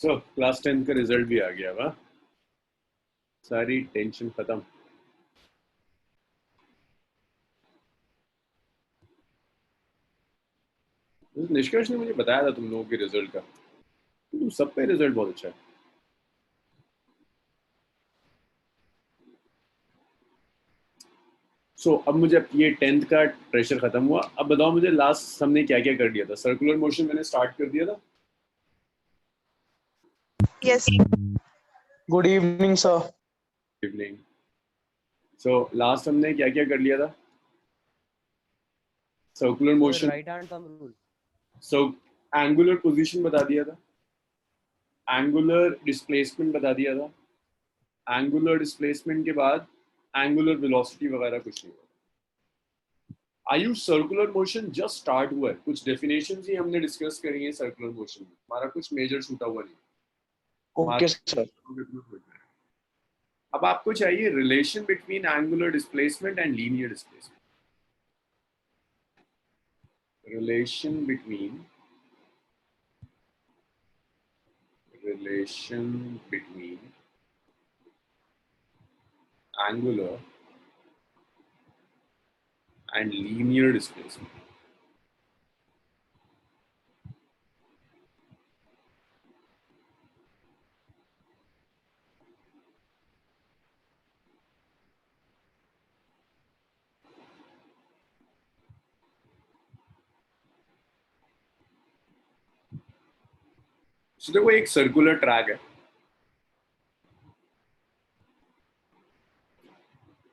So class 10 का result भी आ गया। वाह, सारी टेंशन खत्म। निष्कर्ष ने मुझे बताया था तुम लोगों के रिजल्ट का, तुम सब पे रिजल्ट बहुत अच्छा है। अब मुझे ये 10th का प्रेशर खत्म हुआ। अब बताओ मुझे लास्ट हमने क्या क्या कर दिया था। सर्कुलर मोशन मैंने स्टार्ट कर दिया था। Yes. Good evening sir. Evening. Last हमने क्या क्या कर लिया था। Circular motion, right hand thumb rule, angular position बता दिया था, एंगुलर डिस्प्लेसमेंट बता दिया था, एंगुलर डिस्प्लेसमेंट के बाद एंगुलर वेलोसिटी वगैरह कुछ नहीं हुआ। Ayush, circular motion just start हुआ है, कुछ डेफिनेशंस ही हमने डिस्कस करी है सर्कुलर मोशन में, हमारा कुछ मेजर छूटा हुआ नहीं। Okay sir. अब आपको चाहिए relation between angular displacement and linear displacement. relation between angular and linear displacement. देखो एक सर्कुलर ट्रैक है,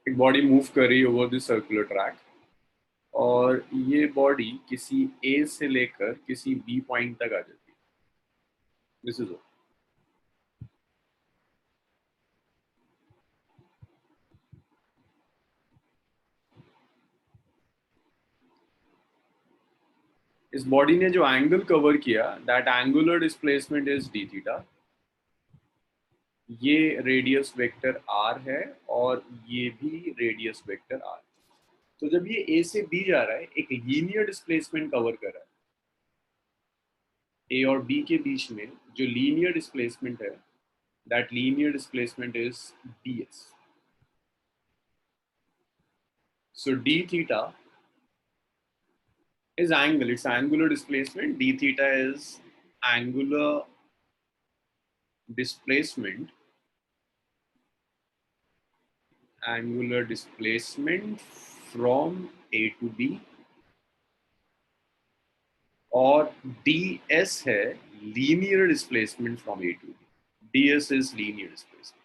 एक बॉडी मूव कर रही है ओवर दिस सर्कुलर ट्रैक, और ये बॉडी किसी ए से लेकर किसी बी पॉइंट तक आ जाती है। दिस इज इस बॉडी ने जो एंगल कवर किया, that angular displacement is D theta. ये रेडियस वेक्टर आर है और ये भी रेडियस वेक्टर आर। तो जब ये ए से बी जा रहा है, एक लीनियर डिस्प्लेसमेंट कवर कर रहा है। ए और बी के बीच में जो लीनियर डिस्प्लेसमेंट है, that linear displacement is ds. So d theta is angle, it's angular displacement. D theta is angular displacement, from A to B, और ds है linear displacement from A to B. ds is linear displacement.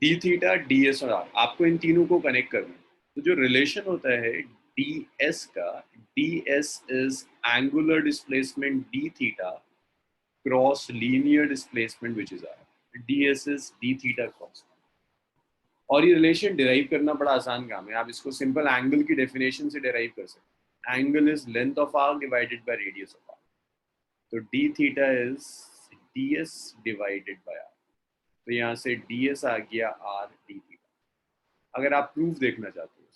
D theta, D S और are, आपको इन तीनों को connect करना है। तो जो रिलेशन होता है डी एस का, d s is angular displacement d theta cross linear displacement which is r. D s is D theta cross. और ये रिलेशन डिराइव करना बड़ा आसान काम है, आप इसको सिंपल एंगल की डेफिनेशन से डिराइव कर सकते हैं। Angle is length of arc divided by radius of arc. तो D theta is D S divided by are. तो यहाँ से ds आ गया r d थीटा, अगर आप प्रूफ देखना चाहते हो।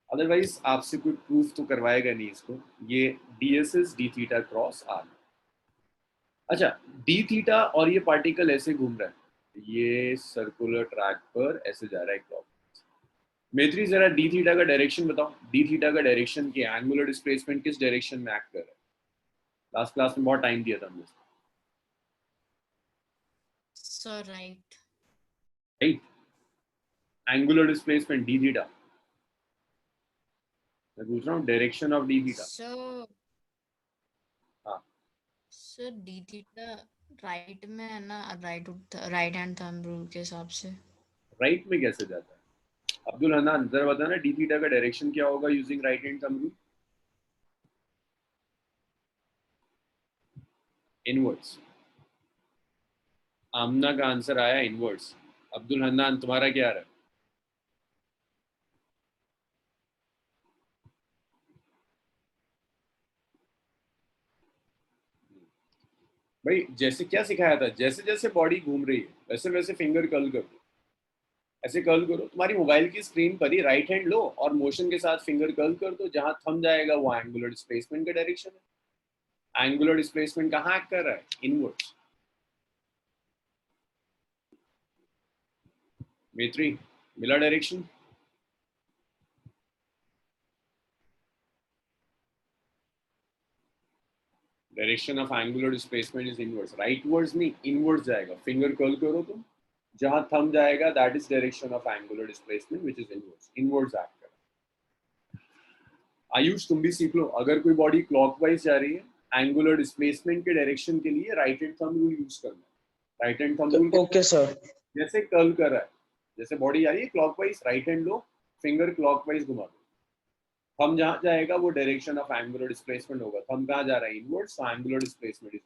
अदरवाइज आपसे कोई प्रूफ तो करवाएगा नहीं इसको। ये ds is d theta cross r। अच्छा, d थीटा और ये पार्टिकल ऐसे घूम रहा है, ये सर्कुलर ट्रैक पर ऐसे जा रहा है क्लॉकवाइज। मेत्री जरा d थीटा का डायरेक्शन बताओ। d थीटा का डायरेक्शन की एंगुलर डिस्प्लेसमेंट किस डायरेक्शन में एक्ट कर रहा है? लास्ट क्लास में बहुत टाइम दिया था हमने। Sir right. Right, angular displacement d theta. मैं पूछ रहा हूँ direction of D theta. Sir हाँ, सर डी थीटा राइट में है ना, राइट हैंड थंब रूल के हिसाब से। राइट में कैसे जाता है? अब्दुल हन्नान जरा बताना डी थीटा का डायरेक्शन क्या होगा using right hand thumb rule? Inwards. Aamna का आंसर आया इनवर्ड्स। अब्दुल हन्नान तुम्हारा क्या आ रहा है? भाई जैसे क्या सिखाया था, जैसे जैसे बॉडी घूम रही है वैसे वैसे फिंगर कर्ल कर दो। ऐसे कर्ल करो, तुम्हारी मोबाइल की स्क्रीन पर ही राइट हैंड लो और मोशन के साथ फिंगर कर्ल कर दो, जहां थंब जाएगा वो एंगुलर डिस्प्लेसमेंट का डायरेक्शन है। एंगुलर डिस्प्लेसमेंट कहाँ एक्ट कर रहा है? इनवर्ड्स। मेत्री, मिला direction? Direction of angular displacement is inwards, rightwards नहीं, इनवर्ड्स जाएगा। फिंगर कर्ल करो तुम, जहां थंब जाएगा that is direction of angular displacement which is inwards. Inwards act कर। आयुष तुम भी सीख लो, अगर कोई बॉडी क्लॉकवाइज जा रही है एंगुलर डिस्प्लेसमेंट के डायरेक्शन के लिए right hand thumb rule use करना। Right hand thumb rule okay sir. जैसे कर्ल कर रहा है, जैसे बॉडी जा रही है क्लॉकवाइज, राइट हैंड लो, फिंगर क्लॉकवाइज घुमा दो, थंब जहां जाएगा वो डायरेक्शन ऑफ एंगुलर डिस्प्लेसमेंट होगा। थंब कहां जा रहा है? इनवर्ड्स, तो angular displacement is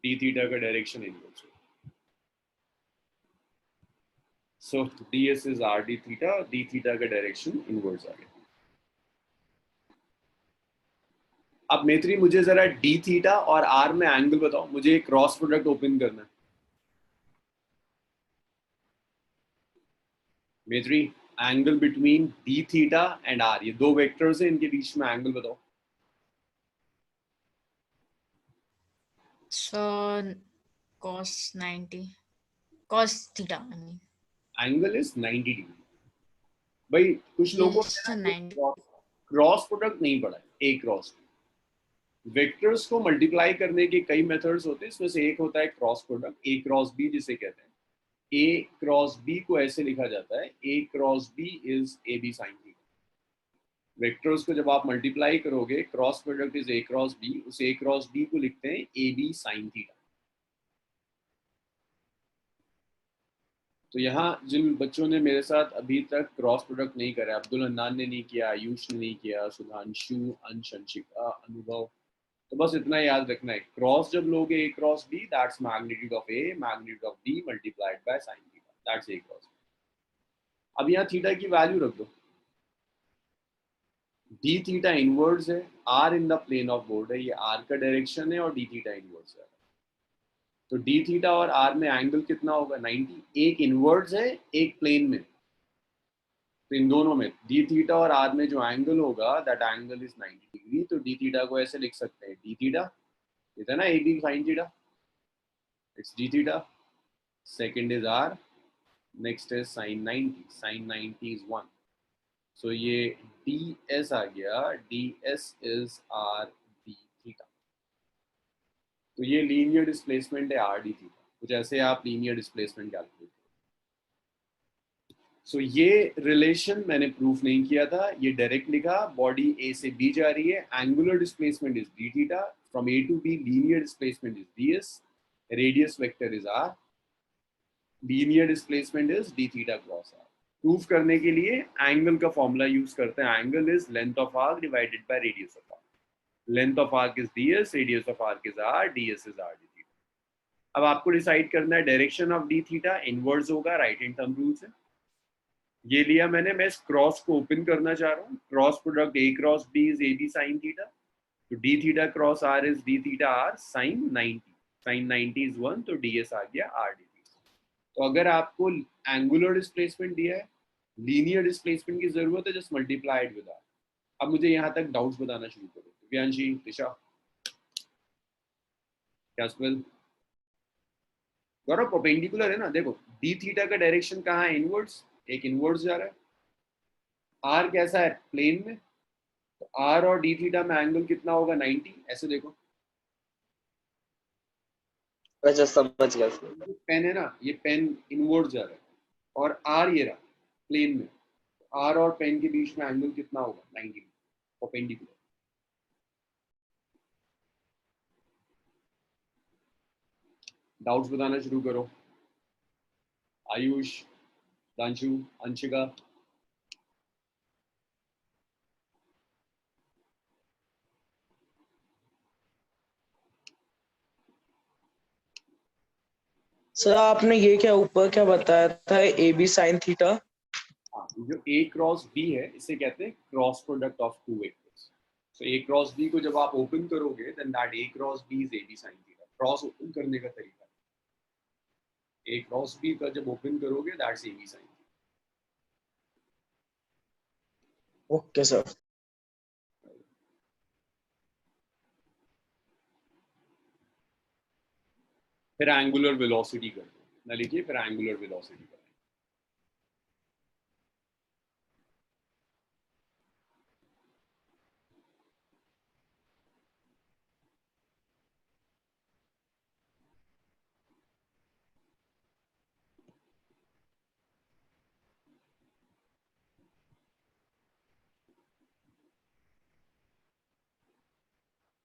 D theta का direction inwards. So ds is r d theta, d theta का डायरेक्शन इनवर्ड्स आ गया। अब मेत्री मुझे जरा d थीटा और r में एंगल बताओ, मुझे एक क्रॉस प्रोडक्ट ओपन करना है। मेत्री, angle between d theta and r, ये दो वेक्टर्स हैं, इनके बीच में एंगल बताओ। So cos 90, cos theta, I mean. Angle is 90 degree. भाई कुछ लोगों Yes, so ने 90. क्रॉस प्रोडक्ट नहीं पढ़ा है, ए क्रॉस। वेक्टर्स को मल्टीप्लाई करने के कई मेथड्स होते हैं, इसमें से एक होता है cross product, a cross B जिसे कहते हैं। ए क्रॉस बी को ऐसे लिखा जाता है, A cross B is A B sine theta. Vectors को जब आप मल्टीप्लाई करोगे, cross product is A cross B, उस ए क्रॉस बी को लिखते हैं ए बी साइन थीटा। तो यहाँ जिन बच्चों ने मेरे साथ अभी तक क्रॉस प्रोडक्ट नहीं करा, अब्दुल हन्नान ने नहीं किया, आयुष ने नहीं किया, सुधांशु, अंश, अंशिका, अनुभव, तो बस इतना याद रखना है, क्रॉस जब लोगे A cross B, that's magnitude of A, magnitude of B multiplied by sine theta, that's A cross. अब यहाँ थीटा की वैल्यू रख दो, डी थीटा इनवर्ड्स है, R in the plane of board है, ये आर का डायरेक्शन है और डी थीटा इनवर्ड्स है। तो डी थीटा और आर में एंगल कितना होगा? 90। एक इनवर्ड्स है, एक प्लेन में, तो इन दोनों में डी थीटा और आर में जो एंगल होगा दैट एंगल इज 90 डिग्री। तो डी थीटा को ऐसे लिख सकते हैं, डी थीटा इज ना a B sine theta, it's d theta, second is r, next is sine 90, sine 90 is 1। So ये डी एस आ गया, d s is r d theta. तो ये लीनियर डिस्प्लेसमेंट है आर डी थीटा, कुछ ऐसे आप लीनियर डिस्प्लेसमेंट कैलकुलेट। सो ये रिलेशन मैंने प्रूफ नहीं किया था, ये डायरेक्ट लिखा, बॉडी ए से बी जा रही है, angular displacement is D theta, from a to b linear displacement is D s, radius vector is r, linear displacement is D theta cross r. Proof करने के लिए एंगल का फॉर्मूला यूज करते हैं, angle is length of arc divided by radius of arc, length of arc is ds, radius of arc is r, ds is r d theta. अब आपको decide करना है direction of d theta inwards होगा right hand thumb rule से। ये लिया मैंने, मैं इस क्रॉस को ओपन करना चाह रहा हूँ, cross product a cross b is ab sin theta, तो d theta cross r is d theta r sin 90, sin 90 is 1, तो ds आ गया r d थीटा। तो अगर आपको एंगुलर डिस्प्लेसमेंट दिया है, लीनियर डिस्प्लेसमेंट की जरूरत है, जस्ट मल्टीप्लाइड विद r। अब मुझे यहाँ तक डाउट्स बताना शुरू करो, दिव्यांशी, दिशा, कैस्पेल, गौरव, परपेंडिकुलर है ना, देखो डी थीटा का डायरेक्शन कहाँ है? इनवर्ड्स, एक इनवर्ड्स जा रहा है, आर कैसा है? प्लेन में, तो आर और डी थीटा में एंगल कितना होगा? 90। ऐसे देखो, अच्छा समझ गया सर। पेन है ना, ये पेन इनवर्ड्स जा रहा है और आर ये रहा प्लेन में, आर और पेन के बीच में एंगल कितना होगा? 90, परपेंडिकुलर। डाउट्स बताना शुरू करो, आयुष, दांशु, अंशिका। सर आपने ये क्या ऊपर क्या बताया था, ए बी साइन थीटा? हाँ, जो a क्रॉस b है इसे कहते हैं cross product of two vectors. So a cross b को जब आप ओपन करोगे then that a cross b is ab sin theta. Cross open करने का तरीका, ए क्रॉस बी का जब ओपन करोगे that's a B sine. Okay sir. फिर एंगुलर वेलोसिटी कर दो, ना लिखिए, फिर एंगुलर वेलोसिटी कर।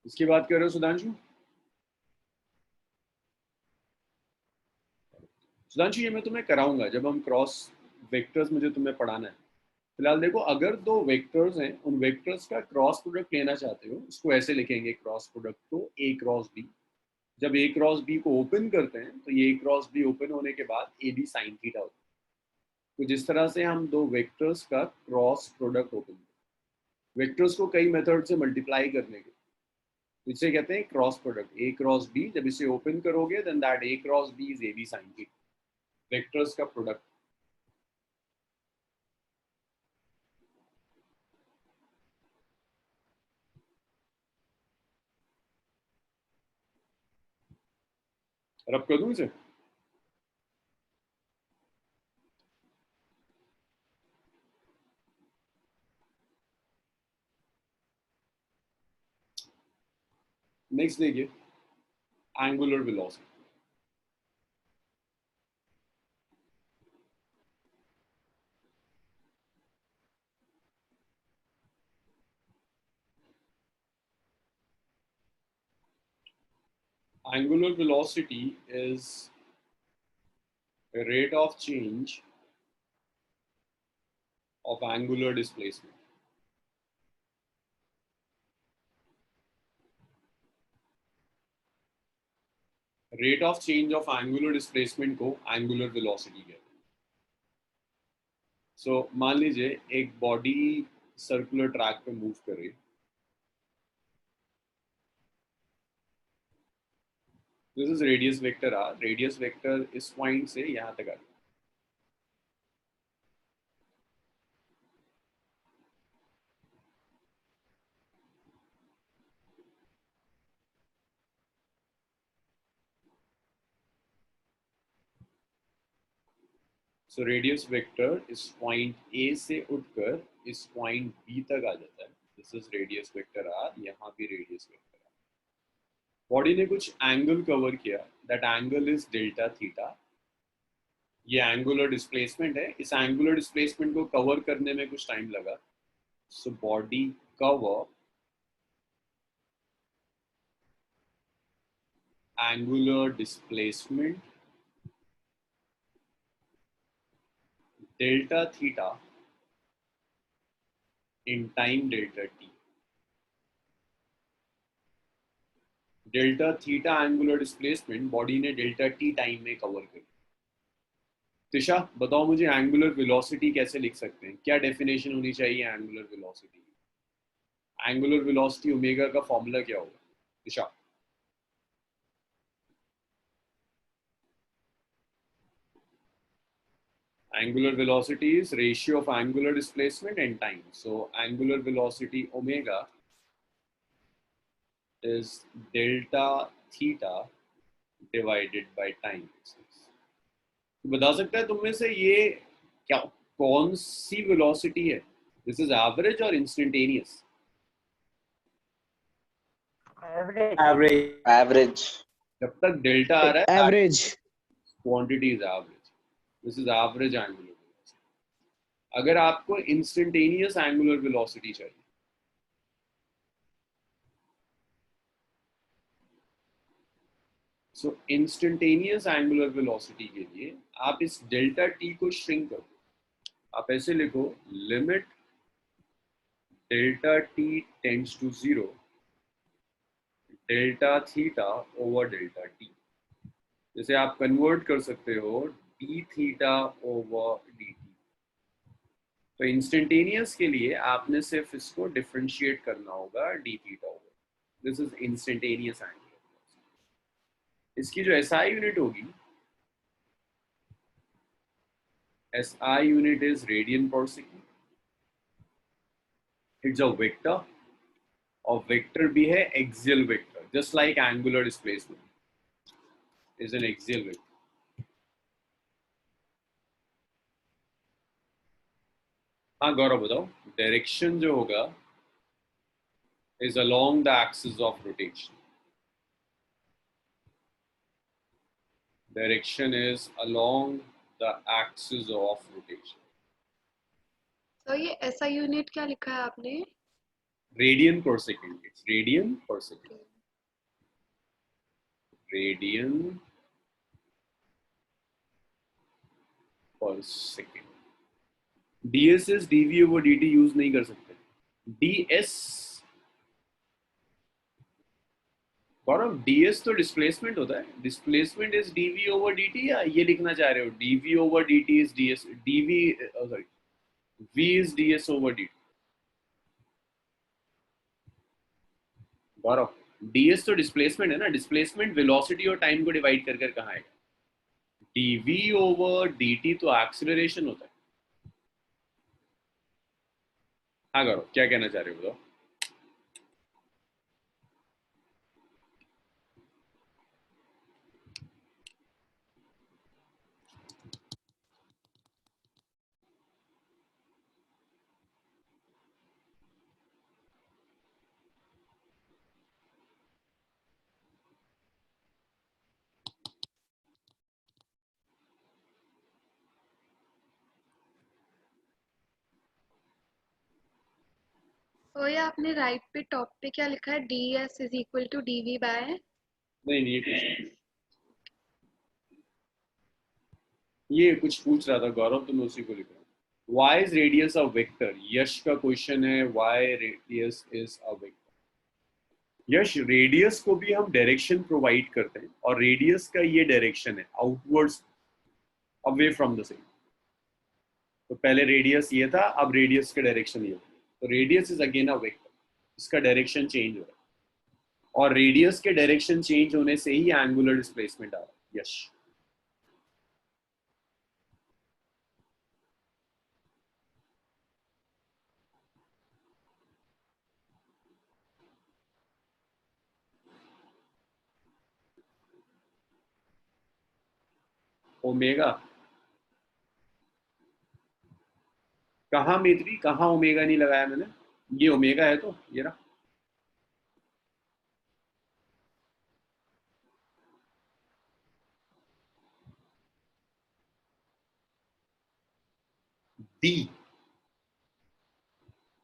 इसकी बात कर रहे हो सुधांशु? सुधांशु ये मैं तुम्हें कराऊंगा जब हम क्रॉस वेक्टर्स मुझे तुम्हें पढ़ाना है। फिलहाल देखो, अगर दो वेक्टर्स हैं, उन वेक्टर्स का क्रॉस प्रोडक्ट लेना चाहते हो, उसको ऐसे लिखेंगे क्रॉस प्रोडक्ट को ए क्रॉस बी। जब ए क्रॉस बी को ओपन करते हैं तो ये ए क्रॉस बी ओपन होने के बाद ए बी साइन थीटा होता है। तो जिस तरह से हम दो वेक्टर्स का क्रॉस प्रोडक्ट ओपन करते हैं, वेक्टर्स को कई मेथड से मल्टीप्लाई करने के, तो इसे कहते हैं cross product. A cross b, जब इसे ओपन करोगे then that a cross B is A B sine theta, vectors का प्रोडक्ट। रब कर दूं इसे? नेक्स्ट देखिए, angular velocity. Angular velocity is a rate of change of angular displacement. Rate of change of angular displacement को angular velocity कहते हैं। So मान लीजिए एक बॉडी सर्कुलर ट्रैक पे मूव कर रही है। This is radius vector r. Radius vector इस पॉइंट से यहाँ तक आ रही है। So radius vector इस पॉइंट A से उठकर इस पॉइंट B तक आ जाता है। This is radius vector r. यहाँ भी radius vector r. बॉडी ने कुछ एंगल कवर किया, that angle is delta theta. ये एंगुलर डिस्प्लेसमेंट है, इस एंगुलर डिस्प्लेसमेंट को कवर करने में कुछ टाइम लगा। So body cover angular displacement delta theta in time delta T. Delta theta angular displacement body ने डेल्टा टी टाइम में कवर कर। तिशा बताओ मुझे, एंगुलर वेलोसिटी कैसे लिख सकते हैं? क्या डेफिनेशन होनी चाहिए angular velocity? Angular velocity omega का फॉर्मूला क्या होगा Tisha? Angular velocity is ratio of angular displacement and time. So angular velocity omega is delta theta divided by time. तो बता सकता है तुम में से ये क्या, कौन सी वेलोसिटी है? दिस इज एवरेज और इंस्टेंटेनियस? एवरेज। जब तक डेल्टा आ रहा है average quantity is average. This is average angular velocity. अगर आपको इंस्टेंटेनियस एंगुलर वेलोसिटी चाहिए, सो इंस्टेंटेनियस एंगुलर वेलोसिटी के लिए आप इस डेल्टा टी को श्रिंक करो। आप ऐसे लिखो, limit delta t tends to 0 delta theta over delta t. जैसे आप कन्वर्ट कर सकते हो d theta over d t. तो इंस्टेंटेनियस के लिए आपने सिर्फ इसको डिफरेंशिएट करना होगा d theta over. This is instantaneous angular velocity. इसकी जो एसआई यूनिट होगी SI unit is radian per second. It's a vector, और vector भी है axial vector, just like angular displacement is an axial vector. हाँ गौरव बताओ, डायरेक्शन जो होगा is along the axis of rotation. Direction is along the axis of rotation. तो ये ऐसा यूनिट क्या लिखा है आपने? Radian per second. It's radian per second. Radian per second. ds is dv over dt use नहीं कर सकते. ds गौरव, ds तो डिस्प्लेसमेंट होता है. Displacement is dv over dt, या ये लिखना चाह रहे हो dv over dt is ds, dv sorry v is ds over dt. Gaurav, ds तो डिस्प्लेसमेंट है ना. डिस्प्लेसमेंट वेलोसिटी और टाइम को डिवाइड कर कर कहाँ आएगा. dv ओवर dt तो एक्सेलरेशन होता है. हाँ गौरव, क्या कहना चाह रहे हो बताओ. तो ये आपने राइट पे टॉप पे क्या लिखा है? ds is equal to dv by. नहीं ये कुछ पूछ रहा था गौरव, तो मैं उसी को लिख रहा हूँ. Why is radius a vector? यश का क्वेश्चन है, why radius is a vector. Yash, radius को भी हम डायरेक्शन प्रोवाइड करते हैं, और रेडियस का ये डायरेक्शन है outwards, away from the same. तो पहले रेडियस ये था, अब रेडियस का डायरेक्शन ये. तो radius is again a vector, इसका डायरेक्शन चेंज हो रहा है, और रेडियस के डायरेक्शन चेंज होने से ही एंगुलर डिस्प्लेसमेंट आ रहा है. यश, ओमेगा कहाँ मेत्री, कहाँ ओमेगा नहीं लगाया मैंने. ये ओमेगा है, तो ये रहा. डी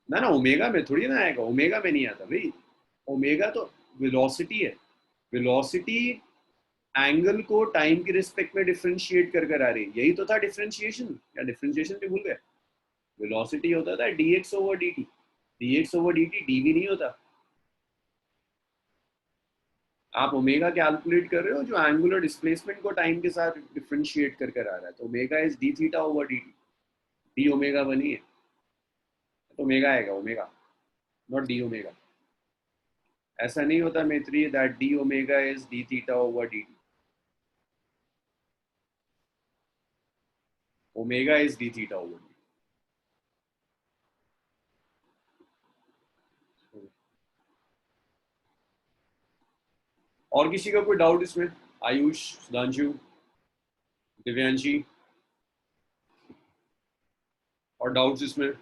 ना ओमेगा में थोड़ी ना आएगा, ओमेगा में नहीं आता भाई. ओमेगा तो वेलोसिटी है. वेलोसिटी एंगल को टाइम के रिस्पेक्ट में डिफरेंशिएट कर कर आ रही है. यही तो था डिफरेंशिएशन, या डिफरेंशिएशन भी भूल गए. वेलोसिटी होता था dx over dt. dx over dt dv नहीं होता. आप ओमेगा कैलकुलेट कर रहे हो जो एंगुलर डिस्प्लेसमेंट को टाइम के साथ डिफरेंशिएट कर कर आ रहा है. तो omega is D theta over dt. D omega बनी है, तो ओमेगा आएगा, ओमेगा नॉट डी ओमेगा. ऐसा नहीं होता मैत्री that D omega is D theta over dt. Omega is D theta over dt. और किसी का कोई डाउट इसमें? आयुष, सुधांशु, दिव्यांशी, और डाउट्स इसमें?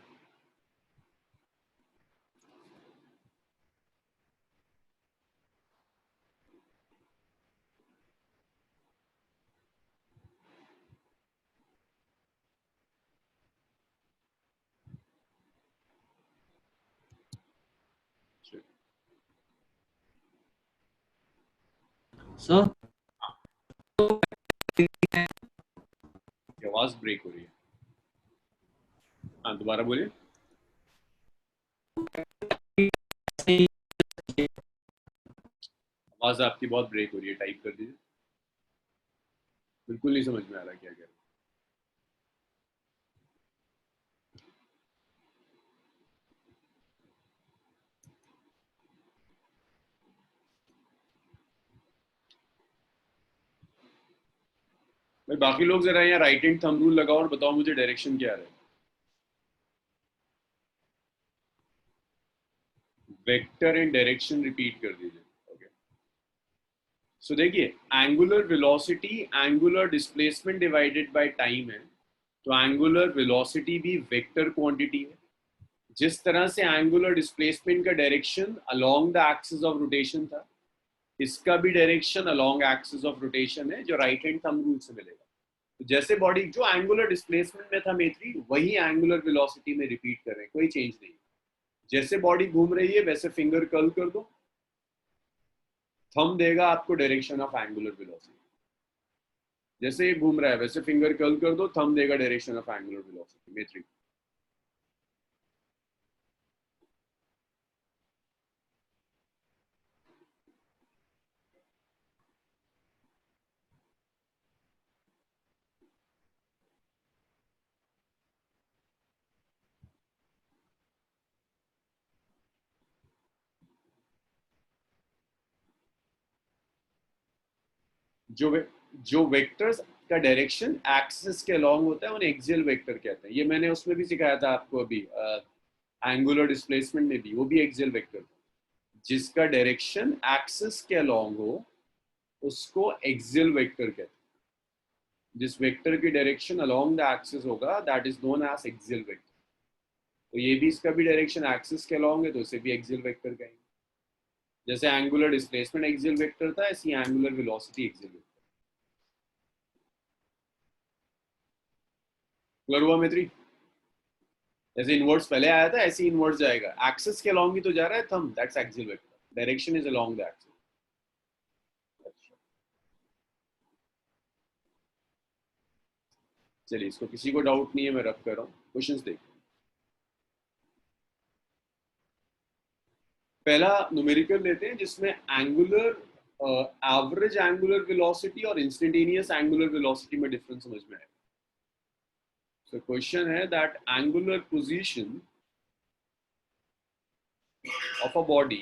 सर आवाज ब्रेक हो रही है. हाँ दोबारा बोलिए. आवाज आपकी बहुत ब्रेक हो रही है, टाइप कर दीजिए. बिल्कुल नहीं समझ में आ रहा क्या कह रहे हैं. भाई बाकी लोग जरा यहाँ राइट हैंड थंब रूल लगाओ और बताओ मुझे डायरेक्शन क्या है। वेक्टर एंड डायरेक्शन रिपीट कर दीजिए। ओके, सो देखिए, angular velocity angular displacement divided by time है, तो एंगुलर वेलोसिटी भी वेक्टर क्वांटिटी है। जिस तरह से एंगुलर डिस्प्लेसमेंट का direction along the axis of rotation था, इसका भी direction along axis of rotation है, जो राइट हैंड थंब रूल से मिलेगा। तो जैसे बॉडी जो एंगुलर डिस्प्लेसमेंट में था मेथ्री, वही एंगुलर वेलोसिटी में रिपीट कर रहे हैं, कोई चेंज नहीं। जैसे बॉडी घूम रही है वैसे फिंगर कर्ल कर दो, थंब देगा आपको डायरेक्शन ऑफ एंगुलर वेलोसिटी। जैसे ये घूम रहा है वैसे फिंगर कर्ल कर दो, थंब देगा डायरेक्शन ऑफ एंगुलर वेलोसिटी। मेथ्री जो वेक्टर्स का डायरेक्शन एक्सिस के अलोंग होता है उन्हें एक्सियल वेक्टर कहते हैं। ये मैंने उसमें भी सिखाया था आपको अभी, एंगुलर डिस्प्लेसमेंट में भी, वो भी एक्सियल वेक्टर। जिसका डायरेक्शन एक्सिस के अलोंग हो उसको एक्सियल वेक्टर कहते हैं। जिस वेक्टर की डायरेक्शन अलोंग द एक्सिस होगा that is known as axial vector. तो ये भी, इसका भी डायरेक्शन एक्सिस के अलोंग है तो इसे भी एक्सियल वेक्टर कहेंगे। जैसे एंगुलर डिस्प्लेसमेंट एक्सियल वेक्टर था, ऐसी angular velocity axial vector. Clear हुआ मेथ्री? जैसे इनवर्ट्स पहले आया था ऐसे इनवर्ट्स जाएगा, एक्सिस के अलोंग ही तो जा रहा है thumb, that's axial vector, direction is along the axis. चलिए, इसको किसी को डाउट नहीं है, मैं रब कर रहा हूँ। क्वेश्चंस देखिए। पहला न्यूमेरिकल लेते हैं जिसमें एंगुलर एवरेज एंगुलर वेलोसिटी और इंस्टेंटेनियस एंगुलर वेलोसिटी में डिफरेंस समझ में आएगा। So question है that angular position of a body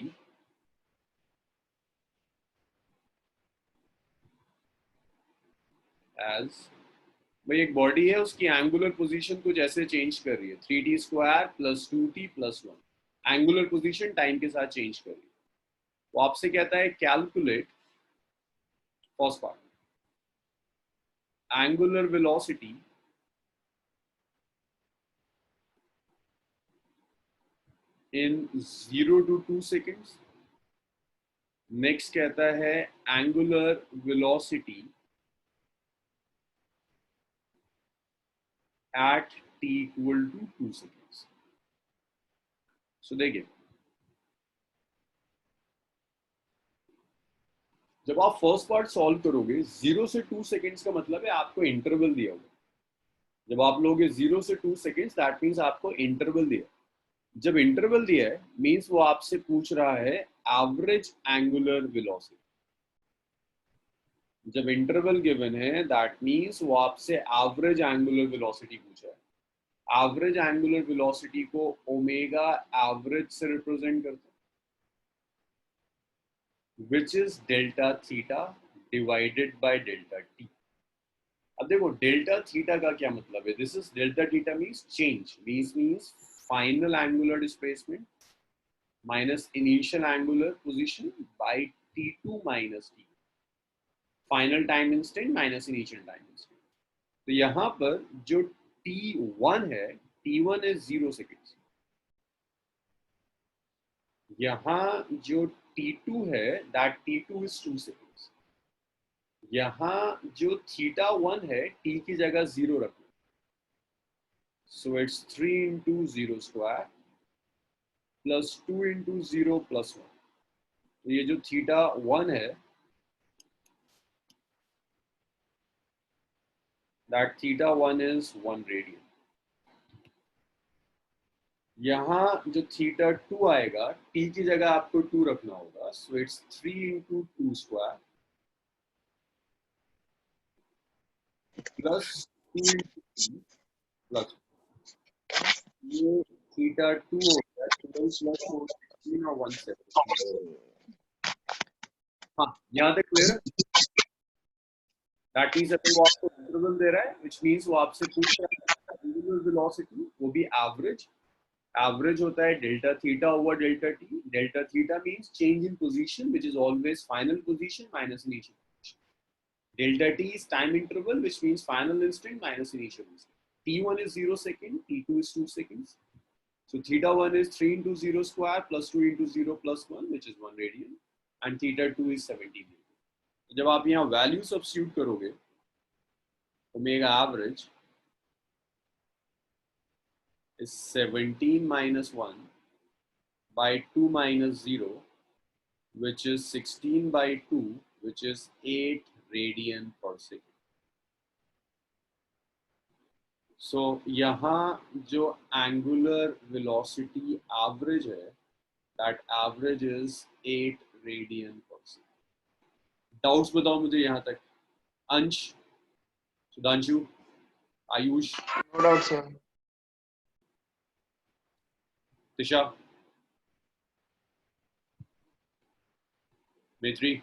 as, भाई एक बॉडी है, उसकी एंगुलर पोजीशन कुछ ऐसे चेंज कर रही है, 3t² + 2t + 1। Angular position time के साथ चेंज कर रही है। वो आपसे कहता है calculate first part, angular velocity in 0 to 2 seconds। Next कहता है angular velocity at t equal to 2 seconds। सो देखिए, जब आप फर्स्ट पार्ट सॉल्व करोगे, 0 से 2 सेकेंड्स का मतलब है आपको इंटरवल दिया होगा। जब आप लोगे 0 से 2 सेकेंड्स, दैट मीन्स आपको इंटरवल दिया। जब इंटरवल दिया है मीन्स वो आपसे पूछ रहा है एवरेज एंगुलर वेलोसिटी। जब इंटरवल गिवन है दैट मीन्स वो आपसे एवरेज एंगुलर वेलोसिटी पूछा है। एवरेज एंगुलर वेलोसिटी को ओमेगा एवरेज से रिप्रेजेंट करते हैं, which is delta theta divided by delta t। अब देखो डेल्टा थीटा का क्या मतलब है। This is delta theta means change, means final angular displacement minus initial angular position by t2 minus t, final time instant minus initial time instant. तो यहाँ पर जो t1 है, t1 इज 0 सेकेंड्स। यहाँ जो t2 है दैट t2 इज 2 सेकेंड्स। यहाँ जो θ1 है t की जगह 0 रखना, सो इट्स 3 × 0² + 2 × 0 + 1। तो ये जो θ1 है दैट θ1 इज 1 रेडियन। यहाँ जो θ2 आएगा, t की जगह आपको 2 रखना होगा, सो इट्स 3 × 2² + 2 × 3 + ये θ2 हो गया 12 + 4 16 और 1 7। हाँ, यहाँ तक क्लियर है? दैट मींस अगर वो आपको इंटरवल दे रहा है व्हिच मींस वो आपसे पूछ रहा है एंगुलर वेलोसिटी, वो भी एवरेज। एवरेज होता है delta theta over delta T. Delta theta means change in position which is always final position minus initial position. Delta T is time interval which means final instant minus initial instant. t1 is 0 second, t2 is 2 seconds. So theta 1 is 3 into 0 square plus 2 into 0 plus 1 which is 1 radian and theta 2 is 17 radian. तो जब आप यहाँ value substitute करोगे omega average is 17 minus 1 by 2 minus 0 which is 16 by 2 which is 8 radian per second. So यहाँ जो angular velocity average है that average is 8 radian per second. Doubts बताओ मुझे यहाँ तक। Ansh, Sudhanshu, Ayush, no doubt sir. Tisha, Maitri,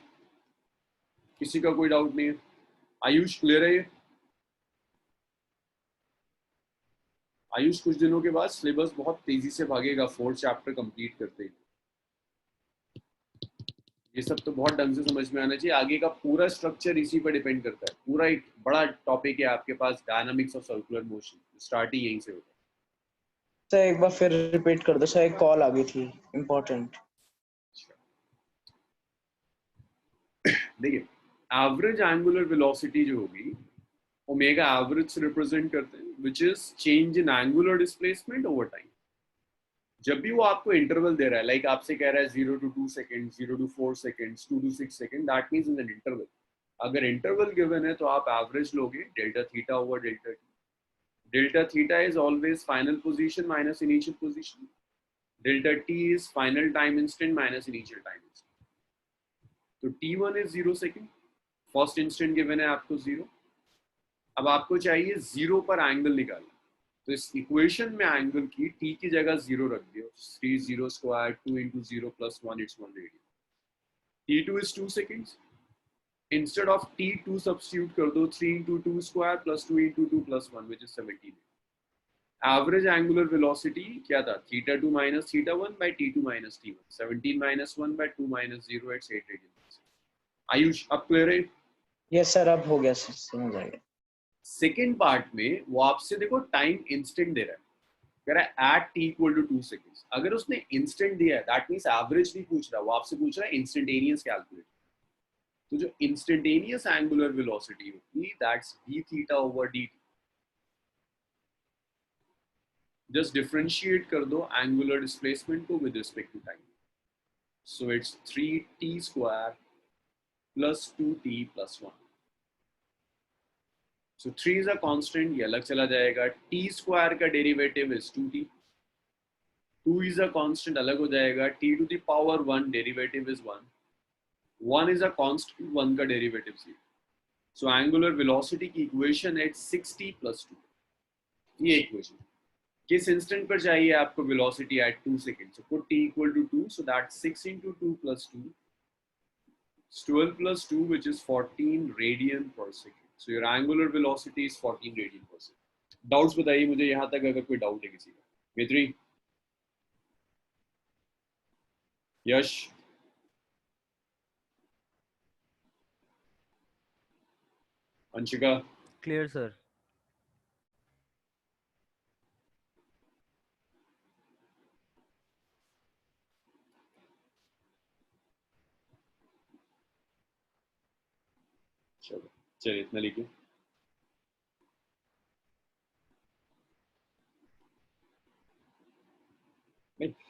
किसी का कोई डाउट नहीं है? आयुष क्लियर है ये? आयुष कुछ दिनों के बाद सिलेबस बहुत तेजी से भागेगा 4th चैप्टर कंप्लीट करते ही। ये सब तो बहुत ढंग से समझ में आना चाहिए। आगे का पूरा स्ट्रक्चर इसी पर डिपेंड करता है। पूरा एक बड़ा टॉपिक है आपके पास, dynamics of circular motion. Start ही यहीं से होता है। सर एक बार फिर रिपीट कर दो सर, एक कॉल आ गई थी इम्पोर्टेंट। देखिए, एवरेज एंगुलर वेलोसिटी जो होगी ओमेगा एवरेज से रिप्रेजेंट करते हैं which is change in angular displacement over time. जब भी वो आपको इंटरवल दे रहा है, लाइक आपसे कह रहा है 0 to 2 seconds, 0 to 4 seconds, 2 to 6 seconds, that means in an interval. अगर इंटरवल गिवन है तो आप एवरेज लोगे delta theta over delta T. Delta theta is always final position minus initial position. Delta T is final time instant minus initial time instant. तो t1 is 0 second, first instant given है आपको 0। अब आपको चाहिए 0 पर angle निकालना, तो इस इक्वेशन में एंगल की t की जगह 0 रख दियो। 3 0 square 2 into 0 plus 1 it's 1 radian. t2 is 2 seconds. Instead of t2 substitute कर दो 3 into 2 square plus 2 into 2 plus 1 which is 17. Average angular velocity क्या था? theta 2 minus theta 1 by t2 minus t1. 17 minus 1 by 2 minus 0 it's 8 radian. Ayush अब clear है? Yes sir, अब हो गया sir, समझ आ गया। सेकेंड पार्ट में वो आपसे देखो टाइम इंस्टेंट दे रहा है, कह रहा है at t equal to 2 seconds. अगर उसने इंस्टेंट दिया है दैट मींस एवरेज नहीं पूछ रहा, वो आपसे पूछ रहा है इंस्टेंटेनियस कैलकुलेट। तो जो इंस्टेंटेनियस एंगुलर वेलोसिटी होगी that's d theta over dt। Just differentiate कर दो एंगुलर डिस्प्लेसमेंट को with respect to time. So it's 3t square plus 2t plus 1। So 3 is a constant, ये अलग चला जाएगा। t स्क्वायर का derivative is 2t। 2 is a constant, अलग हो जाएगा। t to the power 1 derivative is 1। 1 is a constant, 1 का derivative 0। So angular velocity की इक्वेशन है 6t plus 2। ये इक्वेशन किस इंस्टेंट पर चाहिए आपको velocity at 2 seconds? So put t equal to 2, so that's 6 into 2 plus 2, 12 plus 2 which is 14 radian per second. So your angular velocity is 14 radian per second. Doubts बताइए मुझे यहाँ तक अगर कोई डाउट है किसी का। मैत्री, यश, अंशिका, क्लियर सर। चलो चलिए इतना लिखिए।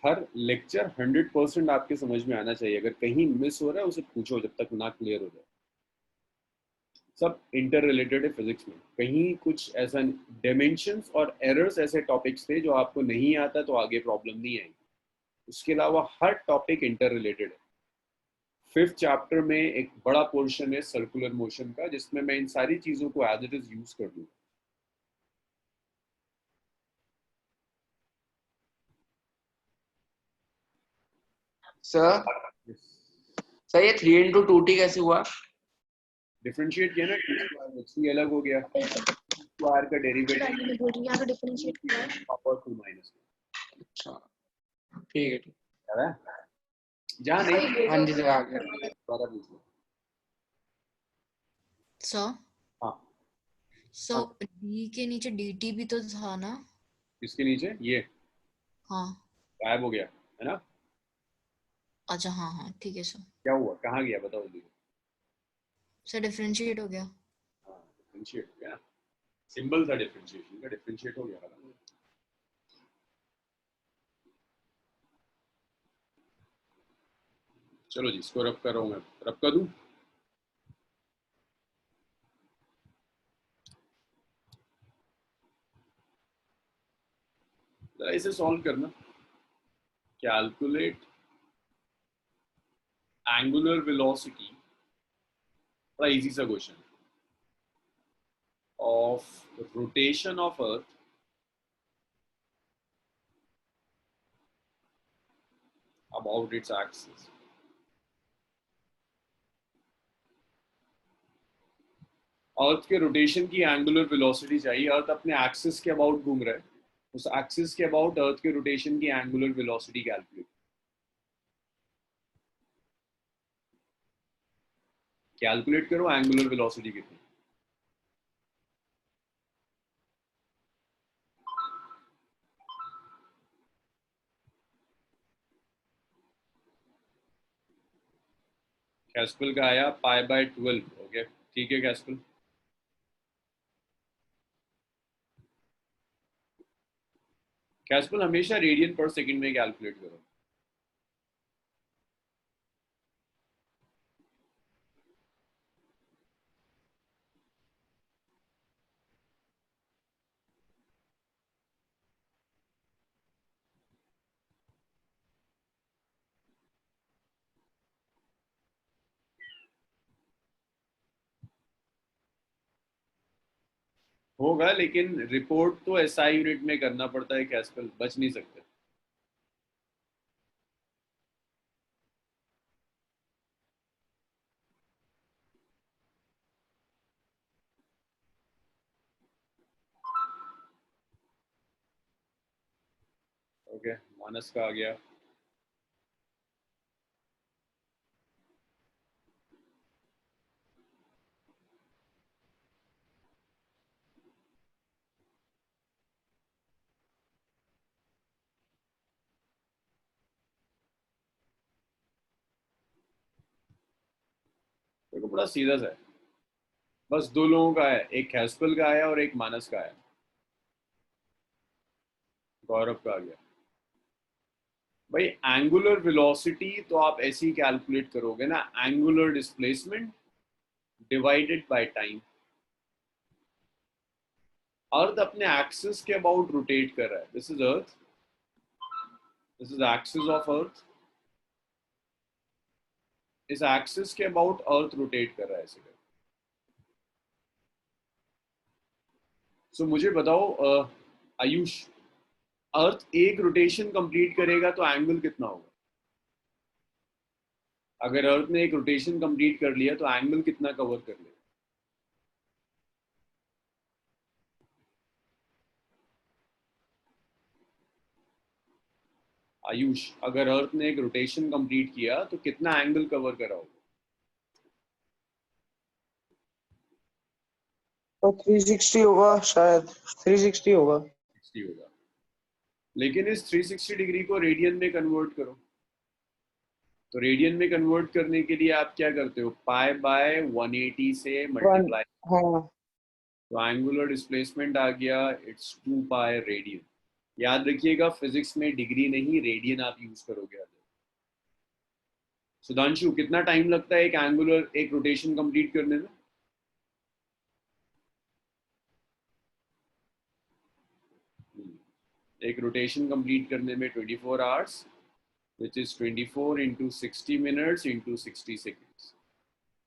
हर लेक्चर 100% आपके समझ में आना चाहिए। अगर कहीं मिस हो रहा है उसे पूछो जब तक ना क्लियर हो जाए। सब इंटर रिलेटेड है फिजिक्स में। कहीं कुछ ऐसा डायमेंशंस और एरर्स ऐसे टॉपिक्स थे जो आपको नहीं आता तो आगे प्रॉब्लम नहीं आएगी। उसके अलावा हर टॉपिक इंटर रिलेटेड है। 5th चैप्टर में एक बड़ा पोर्शन है सर्कुलर मोशन का, जिसमें मैं इन सारी चीजों को एज इट इज यूज कर दूंगा। सर ये 3 into 2t कैसे हुआ? डिफरेंशिएट किया ना, टी स्क्वायर एक्स टी अलग हो गया, स्क्वायर का डेरिवेटिव मैं बोल रही हूँ यहाँ तो डिफरेंशिएट किया है। पावर 2 माइनस अच्छा ठीक है ठीक। है जहाँ नहीं हाँ जी सर आ गया। दोबारा पूछ लो। सो हाँ सो डी के नीचे dt भी तो था ना? इसके नीचे ये हाँ गायब हो गया है ना, अच्छा हाँ हाँ ठीक है सर। क्या हुआ, कहाँ गया बताओ जल्दी। सर डिफरेंशिएट हो गया। हाँ डिफरेंशिएट हो गया, सिंबल था डिफरेंशिएशन का, डिफरेंशिएट हो गया। चलो जी इसको रब कर रहा हूँ मैं, रब कर दूँ। जरा इसे सॉल्व करना, कैलकुलेट एंगुलर वेलोसिटी, बड़ा इजी सा question, of rotation of earth about its axis. Earth के रोटेशन की एंगुलर वेलोसिटी चाहिए, अर्थ अपने एक्सिस के अबाउट घूम रहा है, उस एक्सिस के अबाउट अर्थ के रोटेशन की एंगुलर वेलोसिटी कैलकुलेट, कैलकुलेट करो एंगुलर वेलोसिटी कितनी। कैस्पल का आया π/12, ओके ठीक है कैस्पल। कैस्पल हमेशा रेडियन पर सेकंड में कैलकुलेट करो। होगा लेकिन रिपोर्ट तो एसआई यूनिट में करना पड़ता है कैस्पल, बच नहीं सकते। ओके मानस का आ गया। देखो बड़ा सीधा सा है, बस दो लोगों का है, एक कैस्पल का आया और एक मानस का आया, गौरव का आ गया। भाई एंगुलर वेलोसिटी तो आप ऐसे ही कैलकुलेट करोगे ना, angular displacement divided by time. Earth अपने एक्सिस के अबाउट रोटेट कर रहा है, this is earth, this is axis of earth, इस एक्सिस के अबाउट अर्थ रोटेट कर रहा है ऐसे कर। सो मुझे बताओ आयुष, अर्थ एक रोटेशन कंप्लीट करेगा तो एंगल कितना होगा? अगर अर्थ ने एक रोटेशन कंप्लीट कर लिया तो एंगल कितना कवर कर लेगा? आयुष अगर अर्थ ने एक रोटेशन कंप्लीट किया तो कितना एंगल कवर करा होगा? तो 360 होगा शायद, 360 होगा। 60 होगा, लेकिन इस 360 डिग्री को रेडियन में कन्वर्ट करो, तो रेडियन में कन्वर्ट करने के लिए आप क्या करते हो, π/180 से मल्टीप्लाई, हाँ तो एंगुलर डिस्प्लेसमेंट आ गया, इट्स 2π रेडियन। याद रखिएगा फिजिक्स में डिग्री नहीं रेडियन आप यूज करोगे। सुधांशु कितना टाइम लगता है एक एंगुलर एक रोटेशन कंप्लीट करने में? एक रोटेशन कंप्लीट करने में 24 hours, which is 24 into 60 minutes into 60 seconds.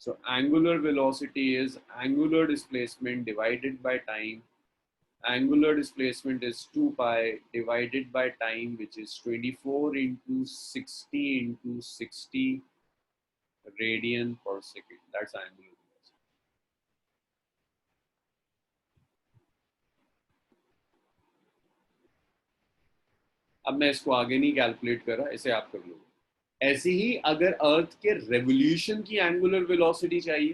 So angular velocity is angular displacement divided by time. Angular displacement is 2 pi divided by time, which is 24 into 60 radian per second. That's angular velocity. अब मैं इसको आगे नहीं calculate कर रहा, इसे आप कर लो। ऐसे ही अगर अर्थ के रेवोल्यूशन की एंगुलर वेलोसिटी चाहिए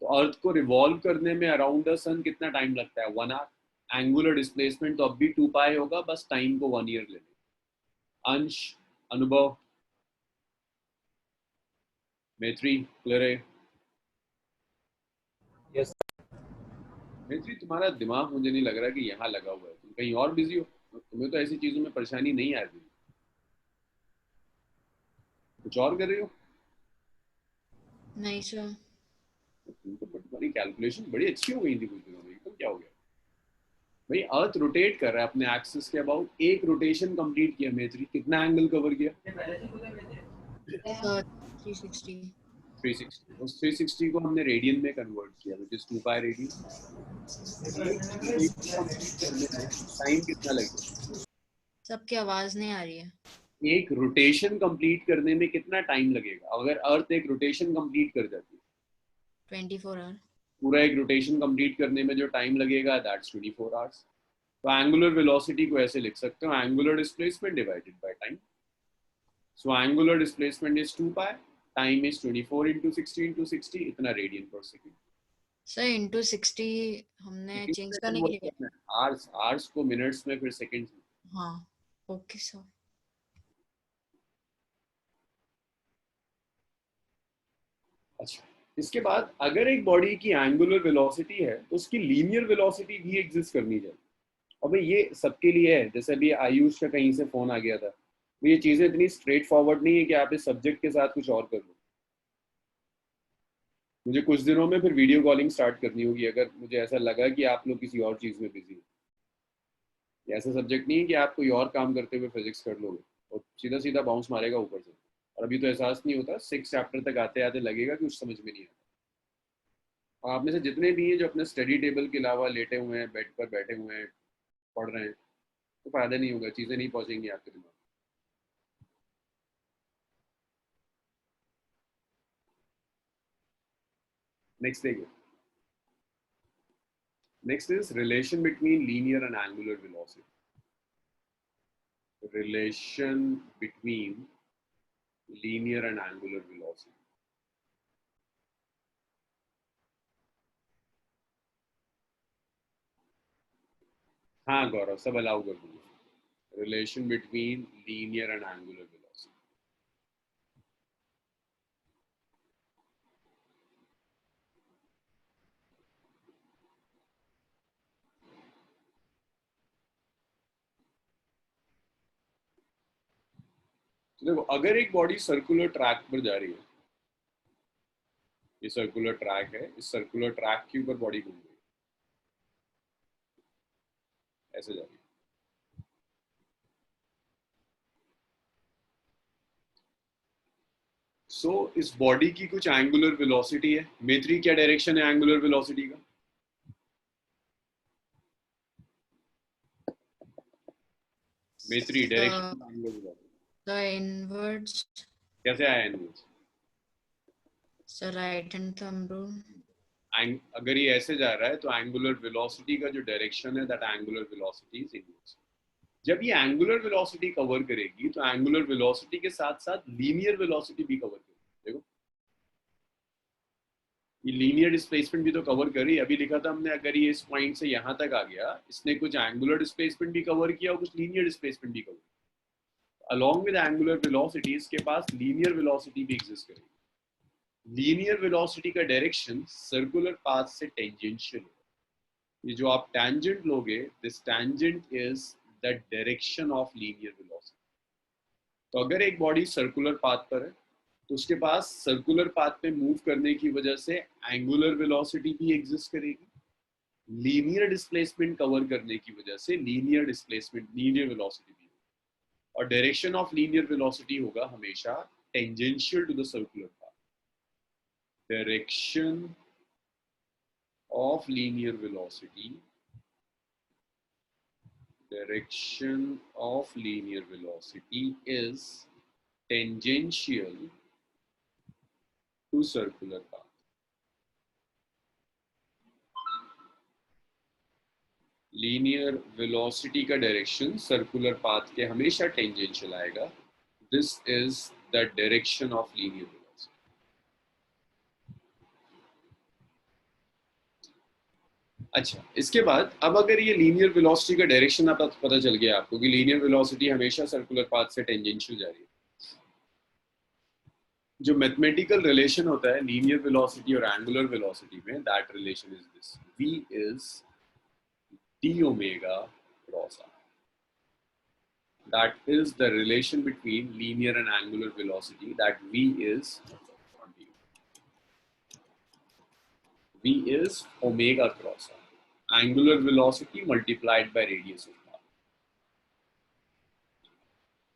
तो अर्थ को रिवॉल्व करने में अराउंड द सन कितना टाइम लगता है? 1 आवर। एंगुलर डिस्प्लेसमेंट तो अब भी 2 पाई होगा, बस टाइम को 1 ईयर ले लें। अंश, अनुभव, मैत्री, क्लियर है? यस। मैत्री, तुम्हारा दिमाग मुझे नहीं लग रहा कि यहाँ लगा हुआ है, तुम कहीं और बिजी हो। तुम्हें तो ऐसी चीजों में परेशानी नहीं आ रही, कुछ और कर रही हो? नहीं सर। तुमको तुम्हारी कैलकुलेशन बड़ी अच्छी हो गई थी कुछ दिनों में, एकदम क्या हो गया? भाई अर्थ रोटेट कर रहा है अपने एक्सिस के अबाउट, एक रोटेशन कंप्लीट किया मैत्री, कितना एंगल कवर किया? सर 360। 360। उस 360 को हमने रेडियन में कन्वर्ट किया, which is 2 pi radian. Complete करने में टाइम कितना लगेगा? सबकी आवाज नहीं आ रही है। एक रोटेशन कंप्लीट करने में कितना टाइम लगेगा? अगर अर्थ एक रोटेशन कंप्लीट कर जाती है, 24 आवर। पूरा एक रोटेशन कंप्लीट करने में जो टाइम लगेगा दैट्स 24 आवर्स। तो एंगुलर वेलोसिटी को ऐसे लिख सकते हो, angular displacement divided by time. So angular displacement is 2 pi, time is 24 into 60 into 60, इतना रेडियन पर सेकंड। सर इंटू 60 हमने चेंज करने के लिए। आवर्स, आवर्स को मिनट्स में, फिर सेकंड्स में। हाँ ओके सर। अच्छा, इसके बाद अगर एक बॉडी की एंगुलर वेलोसिटी है तो उसकी लीनियर वेलोसिटी भी एग्जिस्ट करनी चाहिए। अब ये सबके लिए है, जैसे अभी आयुष का कहीं से फोन आ गया था, तो ये चीजें इतनी स्ट्रेट फॉरवर्ड नहीं है कि आप इस सब्जेक्ट के साथ कुछ और कर लो। मुझे कुछ दिनों में फिर वीडियो कॉलिंग स्टार्ट करनी होगी अगर मुझे ऐसा लगा कि आप लोग किसी और चीज में बिजी हो। ऐसा सब्जेक्ट नहीं है कि आप कोई और काम करते हुए फिजिक्स कर लोगे और सीधा सीधा बाउंस मारेगा ऊपर से। और अभी तो एहसास नहीं होता, 6 चैप्टर तक आते आते लगेगा कि कुछ समझ में नहीं आता। और आप में से जितने भी हैं जो अपने स्टडी टेबल के अलावा लेटे हुए हैं, बेड पर बैठे हुए हैं, पढ़ रहे हैं, तो फायदा नहीं होगा, चीज़ें नहीं पहुंचेंगी आपके दिमाग। नेक्स्ट देखिए, next is relation between linear and angular velocity. Relation between linear and angular velocity. हाँ गौरव, सब अलाउ कर दूंगा। Relation between linear and angular velocity. तो देखो, अगर एक बॉडी सर्कुलर ट्रैक पर जा रही है, ये सर्कुलर ट्रैक है, इस सर्कुलर ट्रैक के ऊपर बॉडी घूम रही है, ऐसे जा रही है। सो इस बॉडी की कुछ एंगुलर वेलोसिटी है। मेत्री, क्या डायरेक्शन है एंगुलर वेलोसिटी का? मेत्री, direction angular velocity the inwards. कैसे आया inverse? Sir right hand thumb rule. अगर ये ऐसे जा रहा है तो एंगुलर वेलोसिटी का जो डायरेक्शन है that angular velocity is inverse. जब ये एंगुलर वेलोसिटी कवर करेगी तो एंगुलर वेलोसिटी के साथ साथ लीनियर वेलोसिटी भी कवर करेगी। देखो, ये लीनियर डिस्प्लेसमेंट भी तो कवर करी। अभी लिखा था हमने, अगर ये इस पॉइंट से यहाँ तक आ गया, इसने कुछ एंगुलर डिस्प्लेसमेंट भी कवर किया और कुछ लीनियर डिस्प्लेसमेंट भी कवर किया। अलॉन्ग विद एंगुलर वेलोसिटी इसके पास लीनियर वेलोसिटी भी एग्जिस्ट करेगी। लीनियर वेलोसिटी का डायरेक्शन सर्कुलर पाथ से टेंजेंशियल है। ये जो आप टैंजेंट लोगे, this tangent is the direction of linear velocity. तो अगर एक बॉडी सर्कुलर पाथ पर है तो उसके पास सर्कुलर पाथ पे मूव करने की वजह से एंगुलर वेलोसिटी भी एग्जिस्ट करेगी। लीनियर डिस्प्लेसमेंट कवर करने की वजह से लीनियर डिस्प्लेसमेंट, लीनियर वेलोसिटी भी होगी। और डायरेक्शन ऑफ लीनियर वेलोसिटी होगा हमेशा tangential to the circular path. Direction of linear velocity, direction of linear velocity is tangential to circular path. Linear velocity का डायरेक्शन सर्कुलर पाथ के हमेशा tangential आएगा. This is the direction of linear velocity. अच्छा, इसके बाद अब अगर ये लीनियर वेलोसिटी का डायरेक्शन आपको पता चल गया आपको कि लीनियर वेलोसिटी हमेशा सर्कुलर पाथ से टेंजेंशियल जा रही है. जो मैथमेटिकल रिलेशन होता है लीनियर वेलोसिटी और एंगुलर वेलोसिटी में, that relation is this: v is d omega cross r. That is the relation between linear and angular velocity. That v is omega cross r. Angular velocity multiplied by radius of path.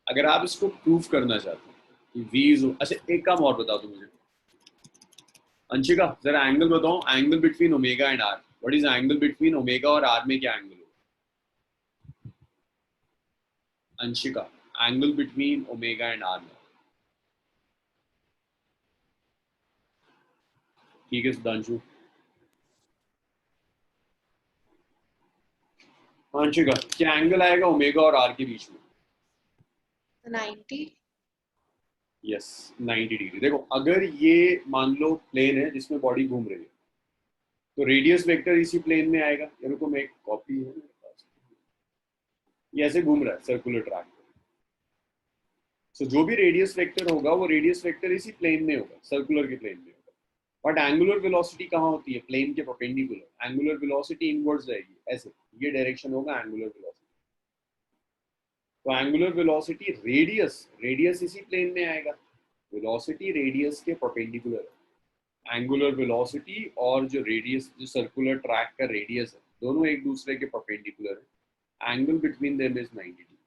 अगर आप इसको proof करना चाहते हैं कि v is, अच्छा एक काम और बता दो मुझे अंशिका, जरा एंगल बताओ, angle between omega and r. What is angle between omega और आर में क्या एंगल हो? Anshika, angle between omega and r में. ठीक है सुधांशु. अंशिका, क्या एंगल आएगा ओमेगा और आर के बीच में? 90. Yes, 90 degree. देखो अगर ये मान लो प्लेन है जिसमें बॉडी घूम रही है तो रेडियस वेक्टर इसी प्लेन में आएगा. ये रुको, मैं एक कॉपी है मेरे पास, ये ऐसे घूम रहा है सर्कुलर ट्रैक. सो जो भी रेडियस वेक्टर होगा वो रेडियस वेक्टर इसी प्लेन में होगा, सर्कुलर के प्लेन में होगा. बट एंगुलर वेलोसिटी कहाँ होती है? प्लेन के परपेंडिकुलर. एंगुलर वेलोसिटी इनवर्ड्स जाएगी ऐसे, ये डायरेक्शन होगा एंगुलर वेलोसिटी. तो एंगुलर वेलोसिटी रेडियस इसी प्लेन में आएगा. वेलोसिटी रेडियस के परपेंडिकुलर है. एंगुलर वेलोसिटी और जो रेडियस, जो सर्कुलर ट्रैक का रेडियस है, दोनों एक दूसरे के परपेंडिकुलर है. Angle between them is 90 degree.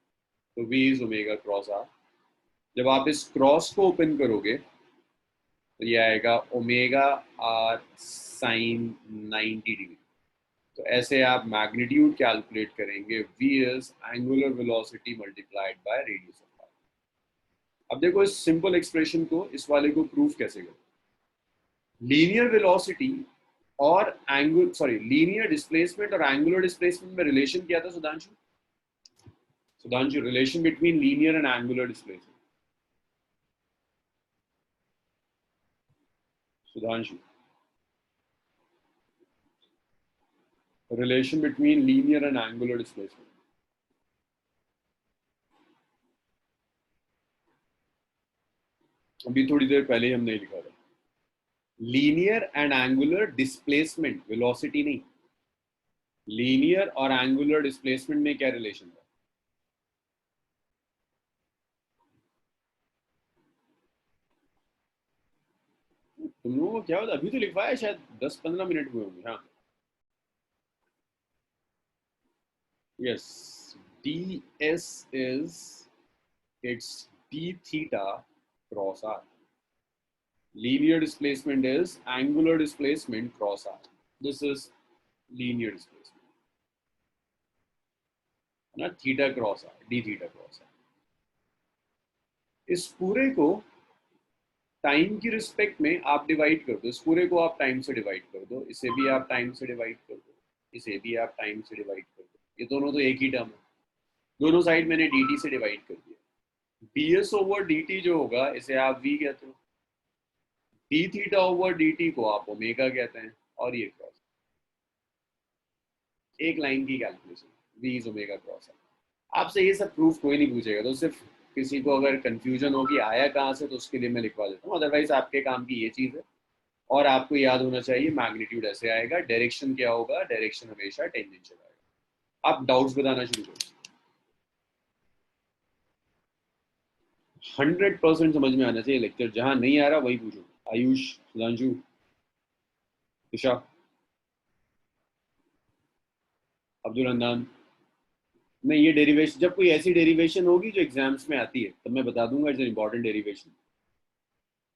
तो v is omega cross r. जब आप इस क्रॉस को ओपन करोगे तो ये आएगा ओमेगा r साइन 90 डिग्री. तो ऐसे आप मैग्नीट्यूड कैलकुलेट करेंगे. v is angular velocity multiplied by radius of path. अब देखो इस सिंपल एक्सप्रेशन को, इस वाले को प्रूफ कैसे करें. लीनियर वेलोसिटी और लीनियर डिस्प्लेसमेंट और एंगुलर डिस्प्लेसमेंट में रिलेशन क्या था Sudhanshu? Sudhanshu, relation between linear and angular displacement. Sudhanshu, relation between linear and angular displacement. अभी थोड़ी देर पहले ही हमने लिखा था linear and angular displacement, velocity नहीं. लीनियर और एंगुलर डिस्प्लेसमेंट में क्या रिलेशन था? तुम लोगों को क्या होता? अभी तो लिखवाया शायद 10-15 मिनट हुए होंगे. हाँ, yes, ds is its d theta cross r. Linear displacement is angular displacement cross r. This is linear displacement. ना theta cross r, d theta cross r. इस पूरे को टाइम की रिस्पेक्ट में आप डिवाइड कर दो. इस पूरे को आप टाइम से डिवाइड कर दो. इसे भी आप टाइम से डिवाइड कर दो. इसे भी आप टाइम से डिवाइड कर दो. ये दोनों तो एक ही टर्म है. दोनों साइड मैंने dt से डिवाइड कर दिया. ds ओवर dt जो होगा इसे आप v कहते हो. d थीटा ओवर dt को आप ओमेगा कहते हैं. और ये क्रॉस, एक लाइन की calculation, v is omega cross. आपसे ये सब प्रूफ कोई नहीं पूछेगा. तो सिर्फ किसी को अगर कंफ्यूजन होगी आया कहाँ से, तो उसके लिए मैं लिखवा देता हूँ. अदरवाइज आपके काम की ये चीज़ है. और आपको याद होना चाहिए मैग्नीट्यूड ऐसे आएगा. डायरेक्शन क्या होगा? डायरेक्शन हमेशा टेंजेंशियल आएगा. आप डाउट्स बताना शुरू करो. 100% समझ में आना चाहिए लेक्चर. जहां नहीं आ रहा वही पूछो. आयुष, सुधांशु, दिशा, अब्दुल हन्नान. मैं ये डेरिवेशन, जब कोई ऐसी डेरिवेशन होगी जो एग्जाम्स में आती है तब मैं बता दूंगा. It's important derivation.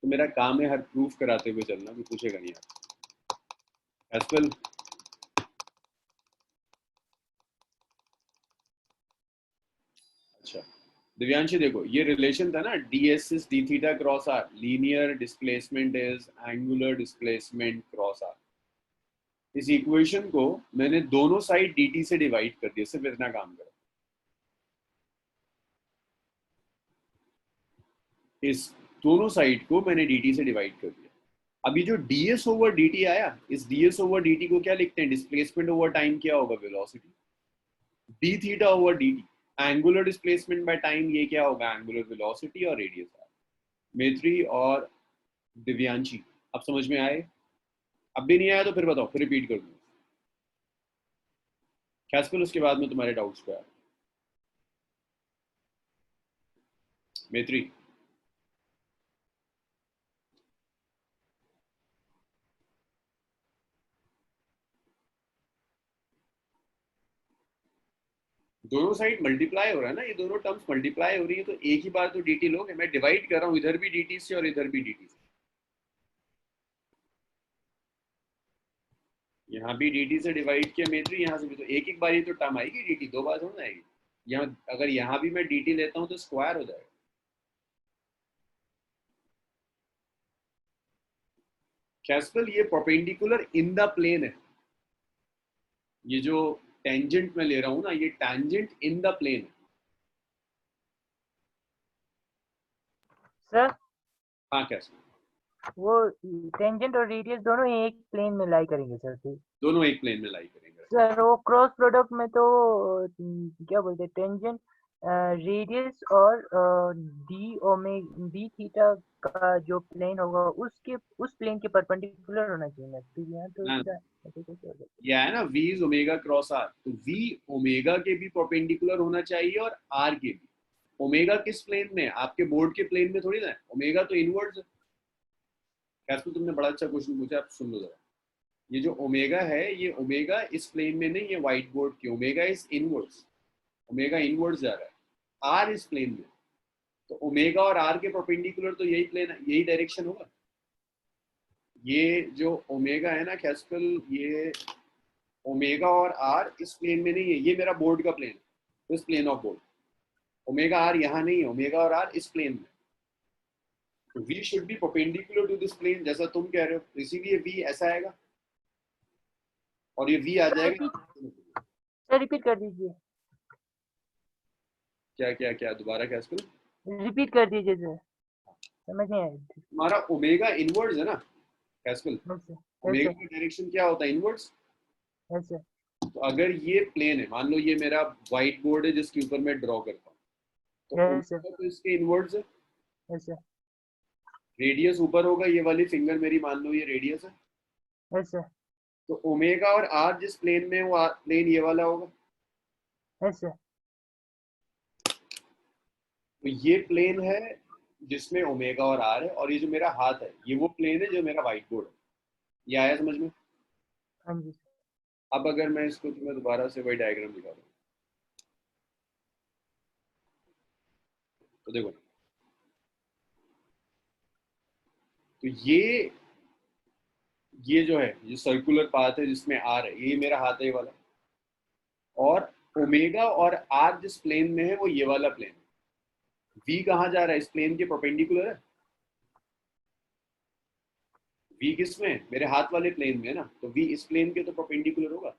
तो मेरा काम है हर प्रूफ कराते हुए चलना. भी पूछेगा नहीं आप एसवेल. अच्छा दिव्यांशी, देखो ये रिलेशन था ना, ds is d theta cross r. Linear displacement is angular displacement cross r. इस इक्वेशन को मैंने दोनों साइड dt से डिवाइड कर दिया, सिर्फ इतना काम करा। इस दोनों साइड को मैंने dt से डिवाइड कर दिया। अभी जो ds ओवर dt आया, इस ds ओवर dt को क्या लिखते हैं? डिस्प्लेसमेंट ओवर टाइम क्या होगा? Velocity. d theta over dt angular displacement by time, ये क्या होगा? एंगुलर वेलोसिटी और रेडियस। मैत्री और दिव्यांशी, अब समझ में आए? अब भी नहीं आया तो फिर बताओ, फिर रिपीट कर दूँ। कैस्पल, उसके बाद में तुम्हारे डाउट्स पे आए। मैत्री, दोनों साइड मल्टीप्लाई हो रहा है ना, ये दोनों टर्म्स मल्टीप्लाई हो रही है, तो एक ही बार तो dt लोगे। मैं डिवाइड कर रहा हूँ, इधर भी dt से और इधर भी dt से। यहाँ भी dt से डिवाइड किया मैत्री, यहाँ से भी, तो एक एक बार ही तो टर्म आएगी dt, दो बार थोड़ा आएगी। यहाँ अगर यहाँ भी मैं dt लेता हूँ तो स्क्वायर हो जाएगा। कैस्पल, ये परपेंडिकुलर इन द प्लेन है। ये जो टेंजेंट में ले रहा हूँ ना, ये टेंजेंट इन द प्लेन है। सर हाँ कैस्पल, वो टेंजेंट और रेडियस दोनों एक प्लेन में लाई करेंगे सर? ठीक दोनों एक प्लेन में लाई करेंगे। सर, वो क्रॉस प्रोडक्ट में तो क्या बोलते हैं, टेंजेंट रेडियस और डी थीटा का जो प्लेन होगा उस प्लेन के परपेंडिकुलर होना चाहिए ना। ठीक है, तो हाँ। इसका ऐसे कैसे हो जाएगा? यह है ना v is omega cross r, तो v ओमेगा के भी परपेंडिकुलर होना चाहिए और r के भी। ओमेगा किस प्लेन में? आपके बोर्ड के प्लेन में थोड़ी ना है, ओमेगा तो इनवर्ड्स है। कैसे, तुमने बड़ा अच्छा क्वेश्चन पूछा, आप सुन लो जरा। ये जो ओमेगा है, ये ओमेगा इस प्लेन में नहीं है व्हाइट बोर्ड की, omega is inwards, omega inwards जा रहा है, r इस प्लेन में। तो ओमेगा और r के परपेंडिकुलर तो यही प्लेन है, यही डायरेक्शन होगा। ये जो ओमेगा है ना कैस्पल, ये ओमेगा और r इस प्लेन में नहीं है, ये मेरा बोर्ड का प्लेन है, this plane of board. Omega r यहाँ नहीं है, ओमेगा और r इस प्लेन में। तो v should be perpendicular to this plane, जैसा तुम कह रहे हो, इसीलिए v ऐसा आएगा और ये v आ जाएगा। सर रिपीट कर दीजिए, क्या क्या क्या दोबारा कैस्पल? रिपीट कर दीजिए सर, समझ नहीं आया। हमारा ओमेगा इनवर्ड्स है ना कैस्पल, यस ओमेगा सर, का डायरेक्शन क्या होता है? इनवर्ड्स। यस सर, तो अगर ये प्लेन है, मान लो ये मेरा व्हाइट बोर्ड है जिसके ऊपर मैं ड्रॉ करता हूँ, तो यस सर, ओमेगा तो इसके इनवर्ड्स है, यस सर, रेडियस ऊपर होगा, ये वाली फिंगर मेरी मान लो ये रेडियस है। यस सर, तो ओमेगा और r जिस प्लेन में है, वो प्लेन ये वाला होगा। यस सर, तो ये प्लेन है जिसमें ओमेगा और r है, और ये जो मेरा हाथ है, ये वो प्लेन है जो मेरा व्हाइट बोर्ड है। ये आया समझ में? हाँ जी। अब अगर मैं इसको तुम्हें दोबारा से वही डायग्राम दिखा दूँ, तो देखो, तो ये जो है, ये सर्कुलर पाथ है जिसमें r है, ये मेरा हाथ है, ये वाला। और ओमेगा और r जिस प्लेन में है, वो ये वाला प्लेन है। v कहाँ जा रहा है? इस प्लेन के परपेंडिकुलर है। v किस में है? मेरे हाथ वाले प्लेन में है ना, तो v इस प्लेन के तो परपेंडिकुलर होगा।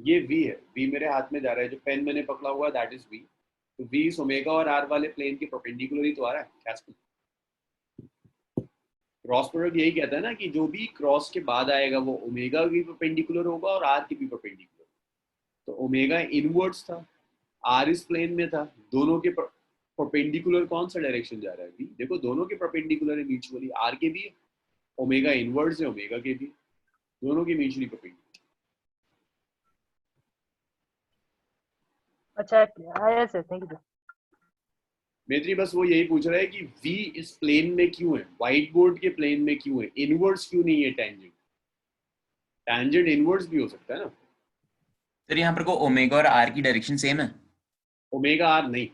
ये v है, v मेरे हाथ में जा रहा है, जो पेन मैंने पकड़ा हुआ है दैट इज v। तो v इस ओमेगा और r वाले प्लेन के परपेंडिकुलर ही तो आ रहा है। कैस्पल, क्रॉस प्रोडक्ट यही कहता है ना कि जो भी क्रॉस के बाद आएगा वो ओमेगा भी परपेंडिकुलर होगा और r के भी परपेंडिकुलर। तो ओमेगा इनवर्ड्स था, r इस प्लेन में था, दोनों के परपेंडिकुलर कौन सा डायरेक्शन जा रहा है? v। देखो दोनों के परपेंडिकुलर है म्यूचुअली, r के भी, ओमेगा इनवर्ड्स है, ओमेगा के भी, दोनों के म्यूचुअली परपेंडिकुलर। अच्छा आया सर, थैंक यू सर। मैत्री बस वो यही पूछ रहा है कि v इस प्लेन में क्यों है, व्हाइट बोर्ड के प्लेन में क्यों है, इनवर्ड्स क्यों नहीं है? टेंजेंट, टेंजेंट इनवर्ड्स भी हो सकता है ना। सर यहाँ पर को ओमेगा और आर की डायरेक्शन सेम है? ओमेगा r नहीं,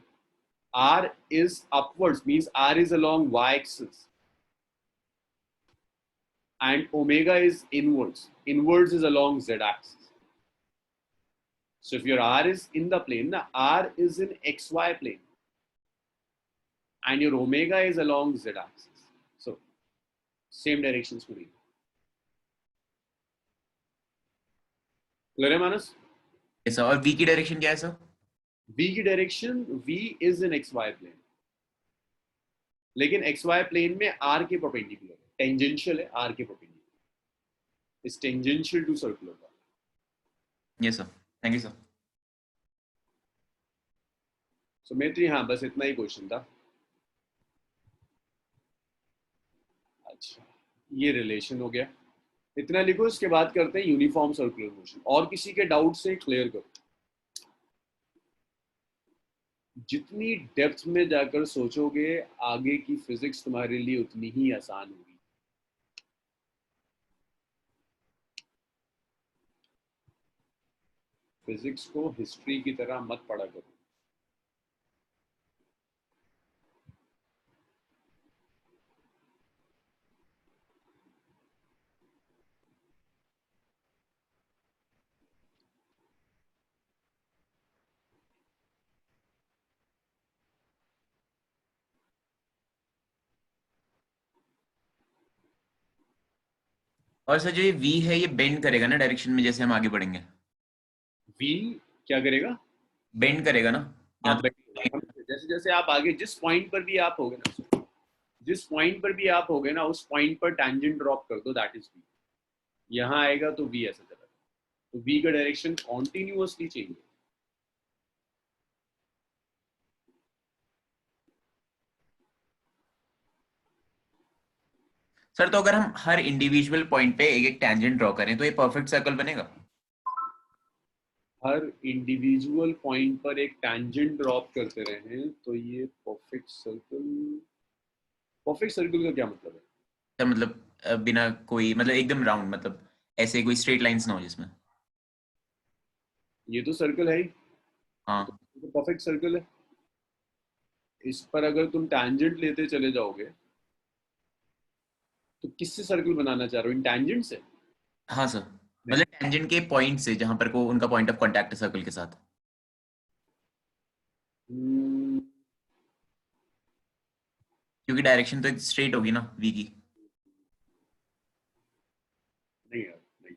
r is upwards, means r is along y axis and omega is inwards, inwards is along z axis. So if your r is in the plane, na, r is in xy plane and your omega is along z axis, so same directions में नहीं। Clear है Manas? Yes sir. और v की direction क्या है sir? v की direction, v is in xy plane, लेकिन xy plane में r के परपेंडिकुलर है, टेंजेंशियल है r के perpendicular, is tangential to circular. Yes sir, thank you sir. So Maitri, हाँ बस इतना ही क्वेश्चन था। अच्छा, ये रिलेशन हो गया, इतना लिखो। इसके बाद करते हैं यूनिफॉर्म सर्कुलर मोशन। और किसी के डाउट से क्लियर करो। जितनी डेप्थ में जाकर सोचोगे आगे की फिजिक्स तुम्हारे लिए उतनी ही आसान होगी। फिजिक्स को हिस्ट्री की तरह मत पढ़ा करो। और सर जो ये v है ये बेंड करेगा ना डायरेक्शन में जैसे हम आगे बढ़ेंगे? वी क्या करेगा? बेंड करेगा ना? हाँ, यहाँ तो जैसे जैसे आप आगे जिस पॉइंट पर भी आप होगे ना, जिस पॉइंट पर भी आप होगे ना, उस पॉइंट पर टैंजेंट ड्रॉप कर दो, दैट इज वी। यहाँ आएगा तो वी ऐसा चला, तो वी का डायरेक्शन कॉन्टिन्यूअसली चेंज है। सर तो अगर हम हर इंडिविजुअल पॉइंट पे एक एक टैंजेंट ड्रॉ करें तो ये परफेक्ट सर्कल बनेगा? हर इंडिविजुअल पॉइंट पर एक टैंजेंट ड्रॉप करते रहे तो ये परफेक्ट सर्कल। परफेक्ट सर्कल का क्या मतलब है? सर मतलब बिना कोई मतलब एकदम राउंड, मतलब ऐसे कोई स्ट्रेट लाइंस ना हो जिसमें। ये तो सर्कल है ही, हाँ तो परफेक्ट सर्कल है। इस पर अगर तुम टैंजेंट लेते चले जाओगे तो किससे सर्कल बनाना चाह रहे हो? इन टैंजेंट से? हाँ सर, मतलब टेंजेंट के पॉइंट से जहां पर को उनका पॉइंट ऑफ कांटेक्ट है सर्कल के साथ। हम्म, क्योंकि डायरेक्शन तो एक स्ट्रेट होगी ना v की। नहीं यार, नहीं।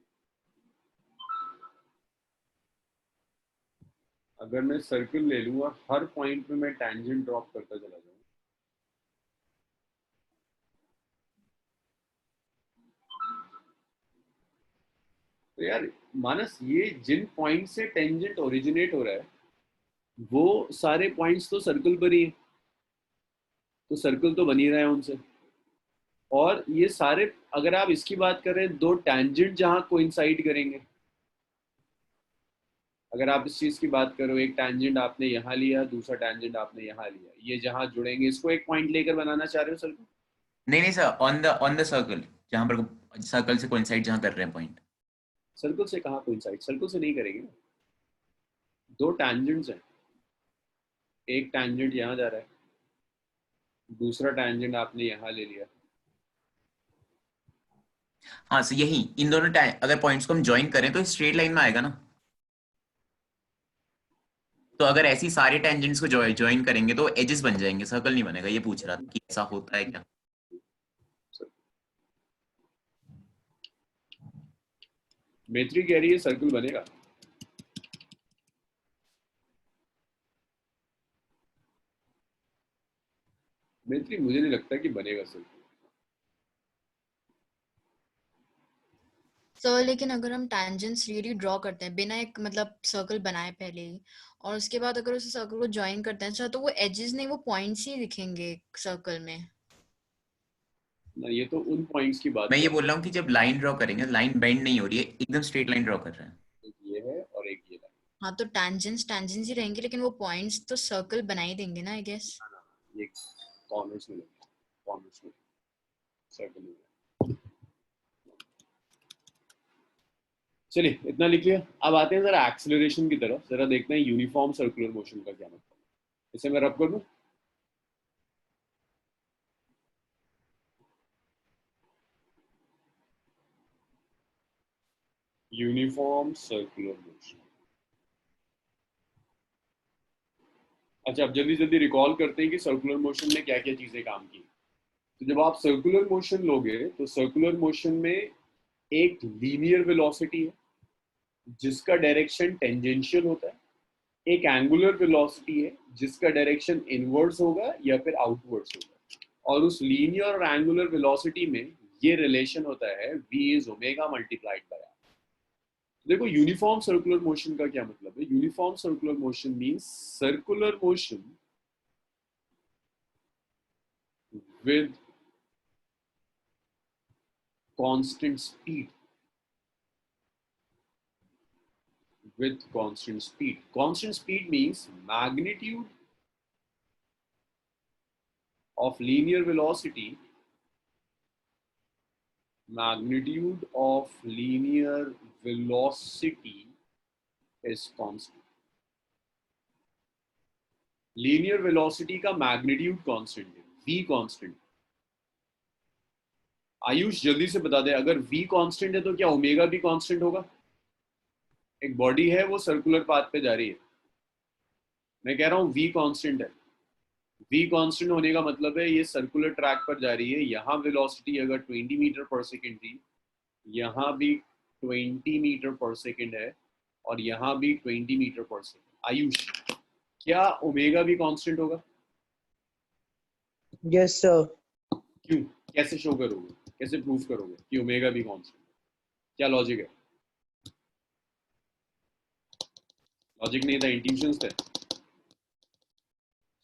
अगर मैं सर्कल ले लूँ और हर पॉइंट पे मैं टैंजेंट ड्रॉप करता चला जाऊँ, तो यार मानस, ये जिन पॉइंट से टेंजेंट ओरिजिनेट हो रहा है वो सारे पॉइंट्स तो सर्कल पर ही है, तो सर्कल तो बन ही रहा है उनसे। और ये सारे, अगर आप इसकी बात करें, दो टैंजेंट जहां कोइंसाइड करेंगे, अगर आप इस चीज की बात करो, एक टैंजेंट आपने यहाँ लिया, दूसरा टैंजेंट आपने यहाँ लिया, ये जहां जुड़ेंगे, इसको एक पॉइंट लेकर बनाना चाह रहे हो सर्कल? नहीं नहीं सर, ऑन द सर्कल, जहां पर सर्कल से कोइंसाइड जहां कर रहे हैं पॉइंट। सर्कल से कहाँ कोइंसाइड? सर्कल से नहीं करेंगे ना। दो टैंजेंट्स हैं, एक टैंजेंट यहाँ जा रहा है, दूसरा टैंजेंट आपने यहाँ ले लिया। हाँ सर, यही इन दोनों अगर पॉइंट्स को हम ज्वाइन करें तो स्ट्रेट लाइन में आएगा ना। तो अगर ऐसी सारे टेंजेंट्स को ज्वाइन करेंगे तो एजेस बन जाएंगे, सर्कल नहीं बनेगा। ये पूछ रहा था कि ऐसा होता है क्या? मैत्री कह रही है सर्कल बनेगा। मैत्री, मुझे नहीं लगता कि बनेगा सर्कल। सर लेकिन अगर हम टैंजेंट्स रियली ड्रॉ करते हैं बिना एक मतलब सर्कल बनाए पहले ही, और उसके बाद अगर उस सर्कल को ज्वाइन करते हैं तो वो एजेस नहीं, वो पॉइंट्स ही दिखेंगे सर्कल में। ना, ये तो उन पॉइंट्स की बात मैं ये कर, बोल रहा हूँ कि जब लाइन ड्रॉ करेंगे, लाइन बेंड नहीं हो रही है, एकदम स्ट्रेट लाइन ड्रॉ कर रहे हैं। एक ये है और एक ये लाइन। हाँ तो टैंजेंट्स टैंजेंट्स ही रहेंगे, लेकिन वो पॉइंट्स तो सर्कल बना ही देंगे ना आई गेस। ये कॉर्नर्स में लगे, कॉर्नर्स में सर्कल में। चलिए इतना लिख लिया। अब आते हैं जरा एक्सेलरेशन की तरफ, जरा देखते हैं यूनिफॉर्म सर्कुलर मोशन का क्या मतलब। इसे मैं रब कर दूं। Uniform circular motion. अच्छा, अब जल्दी जल्दी रिकॉल करते हैं कि सर्कुलर मोशन में क्या क्या चीजें काम की। तो जब आप सर्कुलर मोशन लोगे तो सर्कुलर मोशन में एक लीनियर वेलोसिटी है जिसका डायरेक्शन टेंजेंशियल होता है, एक एंगुलर वेलोसिटी है जिसका डायरेक्शन इनवर्ड्स होगा या फिर आउटवर्ड्स होगा, और उस लीनियर और एंगुलर वेलोसिटी में ये रिलेशन होता है v is omega multiplied by r। देखो यूनिफॉर्म सर्कुलर मोशन का क्या मतलब है? Uniform circular motion means circular motion with constant speed, with constant speed. Constant speed means magnitude of linear velocity. Magnitude of linear velocity is constant. Linear velocity का magnitude constant है, v constant। Ayush जल्दी से बता दे, अगर v constant है तो क्या omega भी constant होगा? एक बॉडी है वो सर्कुलर पाथ पे जा रही है, मैं कह रहा हूं v कांस्टेंट है। v कांस्टेंट होने का मतलब है ये सर्कुलर ट्रैक पर जा रही है, यहाँ वेलोसिटी अगर 20 मीटर पर सेकेंड थी, यहाँ भी 20 मीटर पर सेकेंड है, और यहाँ भी 20 मीटर पर सेकेंड। आयुष, क्या ओमेगा भी कांस्टेंट होगा? Yes sir. क्यों? कैसे शो करोगे, कैसे प्रूफ करोगे कि ओमेगा भी कांस्टेंट? क्या लॉजिक है? लॉजिक नहीं था, इंट्यूशंस थे।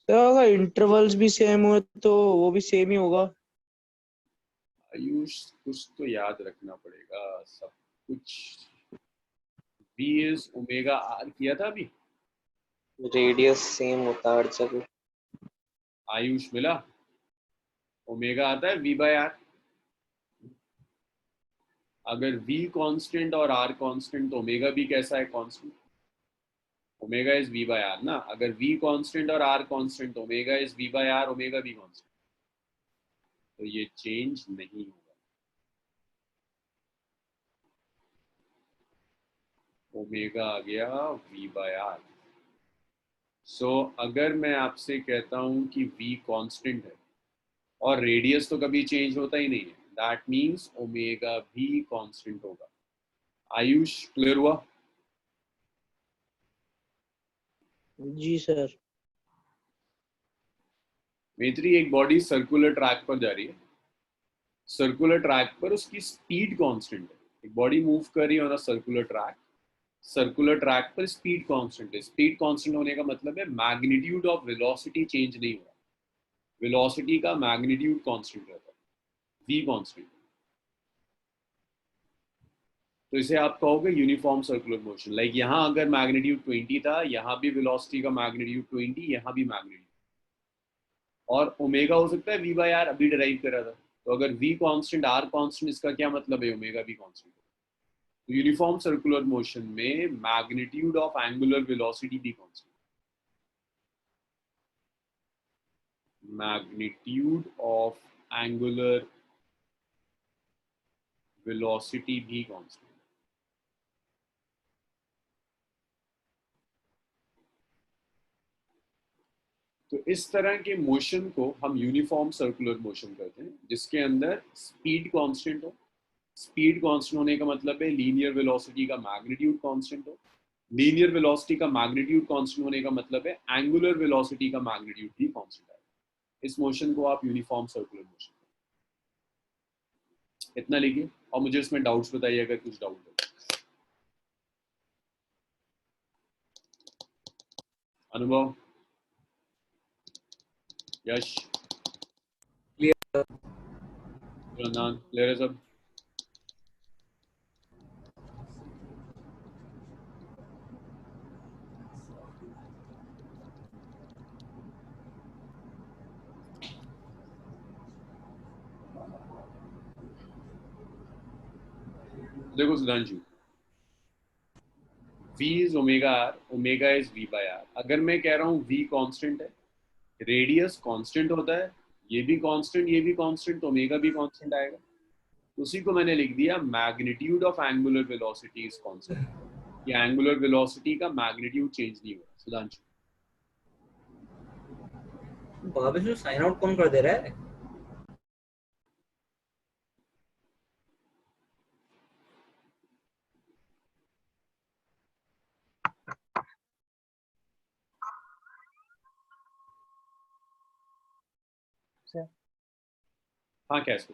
तो अगर इंटरवल्स भी सेम हो तो वो भी सेम ही होगा। आयुष, कुछ तो याद रखना पड़ेगा, सब कुछ। v इज ओमेगा r किया था अभी, रेडियस सेम होता है हर जगह। आयुष मिला? ओमेगा आता है v बाय r। अगर v कांस्टेंट और r कांस्टेंट तो ओमेगा भी कैसा है? Constant. Omega is v by r ना। अगर v कांस्टेंट और r कांस्टेंट तो omega is v by r, omega भी कांस्टेंट, तो ये चेंज नहीं होगा। ओमेगा आ गया v बाय r। सो अगर मैं आपसे कहता हूं कि v कांस्टेंट है और रेडियस तो कभी चेंज होता ही नहीं है, दैट मीन्स ओमेगा भी कांस्टेंट होगा। आयुष, क्लियर हुआ? जी सर। मैत्री, एक बॉडी सर्कुलर ट्रैक पर जा रही है, सर्कुलर ट्रैक पर उसकी स्पीड कांस्टेंट है। एक बॉडी मूव कर रही है on a circular track, circular track पर स्पीड कांस्टेंट है। स्पीड कांस्टेंट होने का मतलब है मैग्नीट्यूड ऑफ वेलोसिटी चेंज नहीं हुआ, वेलोसिटी का मैग्नीट्यूड कांस्टेंट रहता है, v कांस्टेंट। तो इसे आप कहोगे यूनिफॉर्म सर्कुलर मोशन। लाइक यहाँ अगर मैग्नीट्यूड 20 था, यहाँ भी वेलोसिटी का मैग्नीट्यूड 20, यहाँ भी मैग्नीट्यूड, और ओमेगा हो सकता है v बाय r, अभी डिराइव करा था। तो अगर v कांस्टेंट r कांस्टेंट, इसका क्या मतलब है? ओमेगा भी कांस्टेंट। तो यूनिफॉर्म सर्कुलर मोशन में मैग्नीट्यूड ऑफ एंगुलर वेलोसिटी भी constant, magnitude of angular velocity भी कांस्टेंट। तो इस तरह के मोशन को हम यूनिफॉर्म सर्कुलर मोशन कहते हैं, जिसके अंदर स्पीड कांस्टेंट हो। स्पीड कांस्टेंट होने का मतलब है लीनियर वेलोसिटी का मैग्नीट्यूड कांस्टेंट हो। लीनियर वेलोसिटी का मैग्नीट्यूड कांस्टेंट होने का मतलब है एंगुलर वेलोसिटी का मैग्नीट्यूड भी कांस्टेंट है। इस मोशन को आप यूनिफॉर्म सर्कुलर मोशन, इतना लिखिए और मुझे इसमें डाउट्स बताइए अगर कुछ डाउट हो। अनुभव, यश, क्लियर। क्लियर है सब? देखो Sudhanshu, v is omega r, omega is v by r। अगर मैं कह रहा हूँ v कांस्टेंट है, रेडियस कांस्टेंट होता है, ये भी कांस्टेंट, ये भी कांस्टेंट, तो ओमेगा भी कांस्टेंट आएगा। उसी को मैंने लिख दिया magnitude of angular velocity is constant. ये एंगुलर वेलोसिटी का मैग्नीट्यूड चेंज नहीं हुआ। सुधांशु, भावेश साइन आउट कौन कर दे रहा है? सर हाँ कैसे?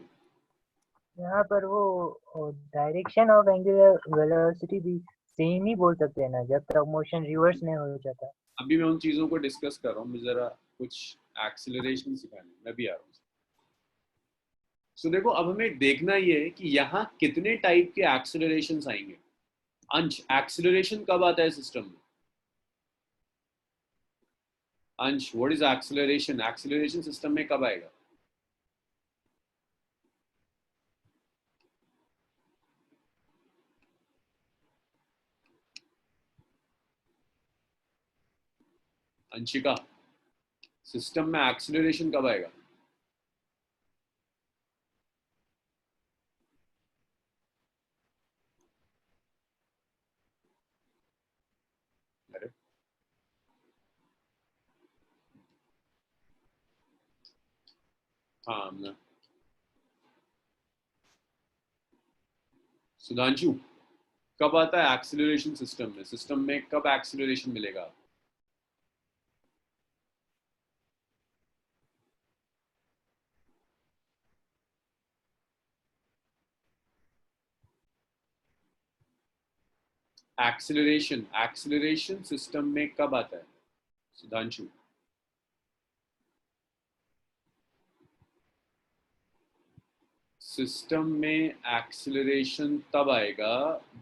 यहाँ पर वो डायरेक्शन ऑफ एंगुलर वेलोसिटी भी सेम ही बोल सकते हैं ना, जब तक मोशन रिवर्स नहीं हो जाता। अभी मैं उन चीजों को डिस्कस कर रहा हूँ, मुझे जरा कुछ एक्सीलरेशन सिखाने, मैं भी आ रहा हूँ। सो देखो, अब हमें देखना ये है कि यहाँ कितने टाइप के एक्सीलरेशन आएंगे। अंश, एक्सीलरेशन कब आता है सिस्टम में? अंश, what is acceleration? Acceleration system में कब आएगा? अंशिका, सिस्टम में एक्सीलरेशन कब आएगा? अरे हाँ ना, सुधांशु, कब आता है एक्सीलरेशन सिस्टम में? सिस्टम में कब एक्सीलरेशन मिलेगा? एक्सीलरेशन सिस्टम में कब आता है सुधांशु? सिस्टम में एक्सीलरेशन तब आएगा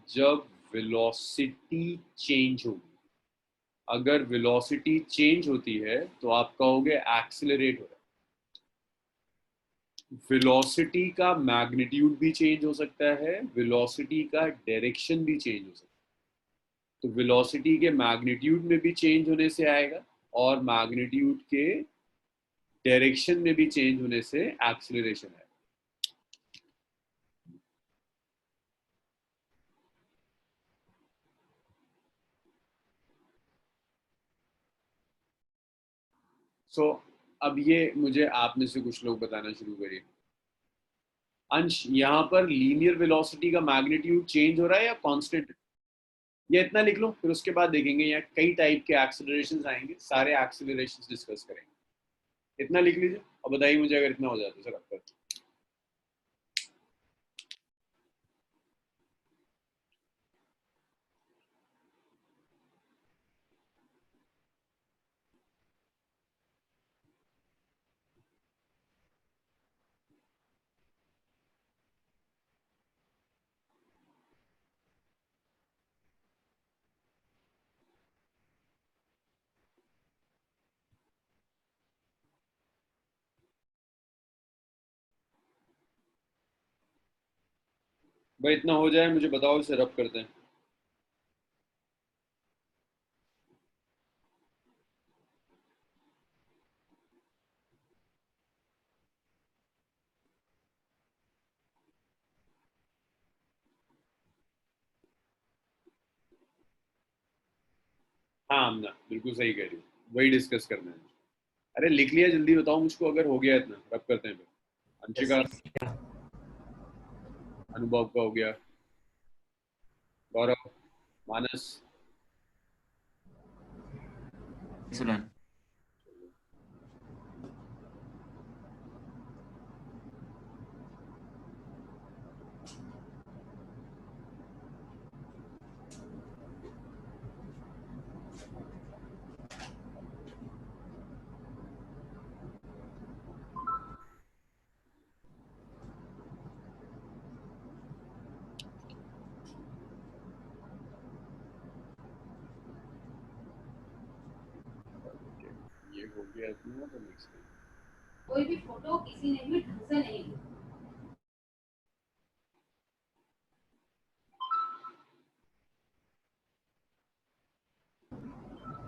जब वेलोसिटी चेंज होगी। अगर वेलोसिटी चेंज होती है तो आप कहोगे एक्सीलरेट हो रहा है। वेलोसिटी का मैग्नीट्यूड भी चेंज हो सकता है, वेलोसिटी का डायरेक्शन भी चेंज हो सकता है। तो वेलोसिटी के मैग्नीट्यूड में भी चेंज होने से आएगा, और मैग्नीट्यूड के डायरेक्शन में भी चेंज होने से एक्सीलरेशन आएगा। सो अब ये मुझे आप में से कुछ लोग बताना शुरू करिए। अंश, यहाँ पर लीनियर वेलोसिटी का मैग्नीट्यूड चेंज हो रहा है या कांस्टेंट? ये इतना लिख लो, फिर उसके बाद देखेंगे यहाँ कई टाइप के एक्सीलरेशंस आएंगे, सारे एक्सीलरेशंस डिस्कस करेंगे। इतना लिख लीजिए और बताइए मुझे अगर इतना हो जाता है सर आपका। भाई इतना हो जाए मुझे बताओ, इसे रब करते हैं। हाँ आमना, बिल्कुल सही कह रही हो, वही डिस्कस करना है। अरे लिख लिया, जल्दी बताओ मुझको अगर हो गया इतना, रब करते हैं फिर। अंशिका, अनुभव का हो गया, गौरव, मानस, सुलन। ये हो गया इतना तो नेक्स्ट। कोई भी फोटो किसी ने भी ढंग से नहीं ली।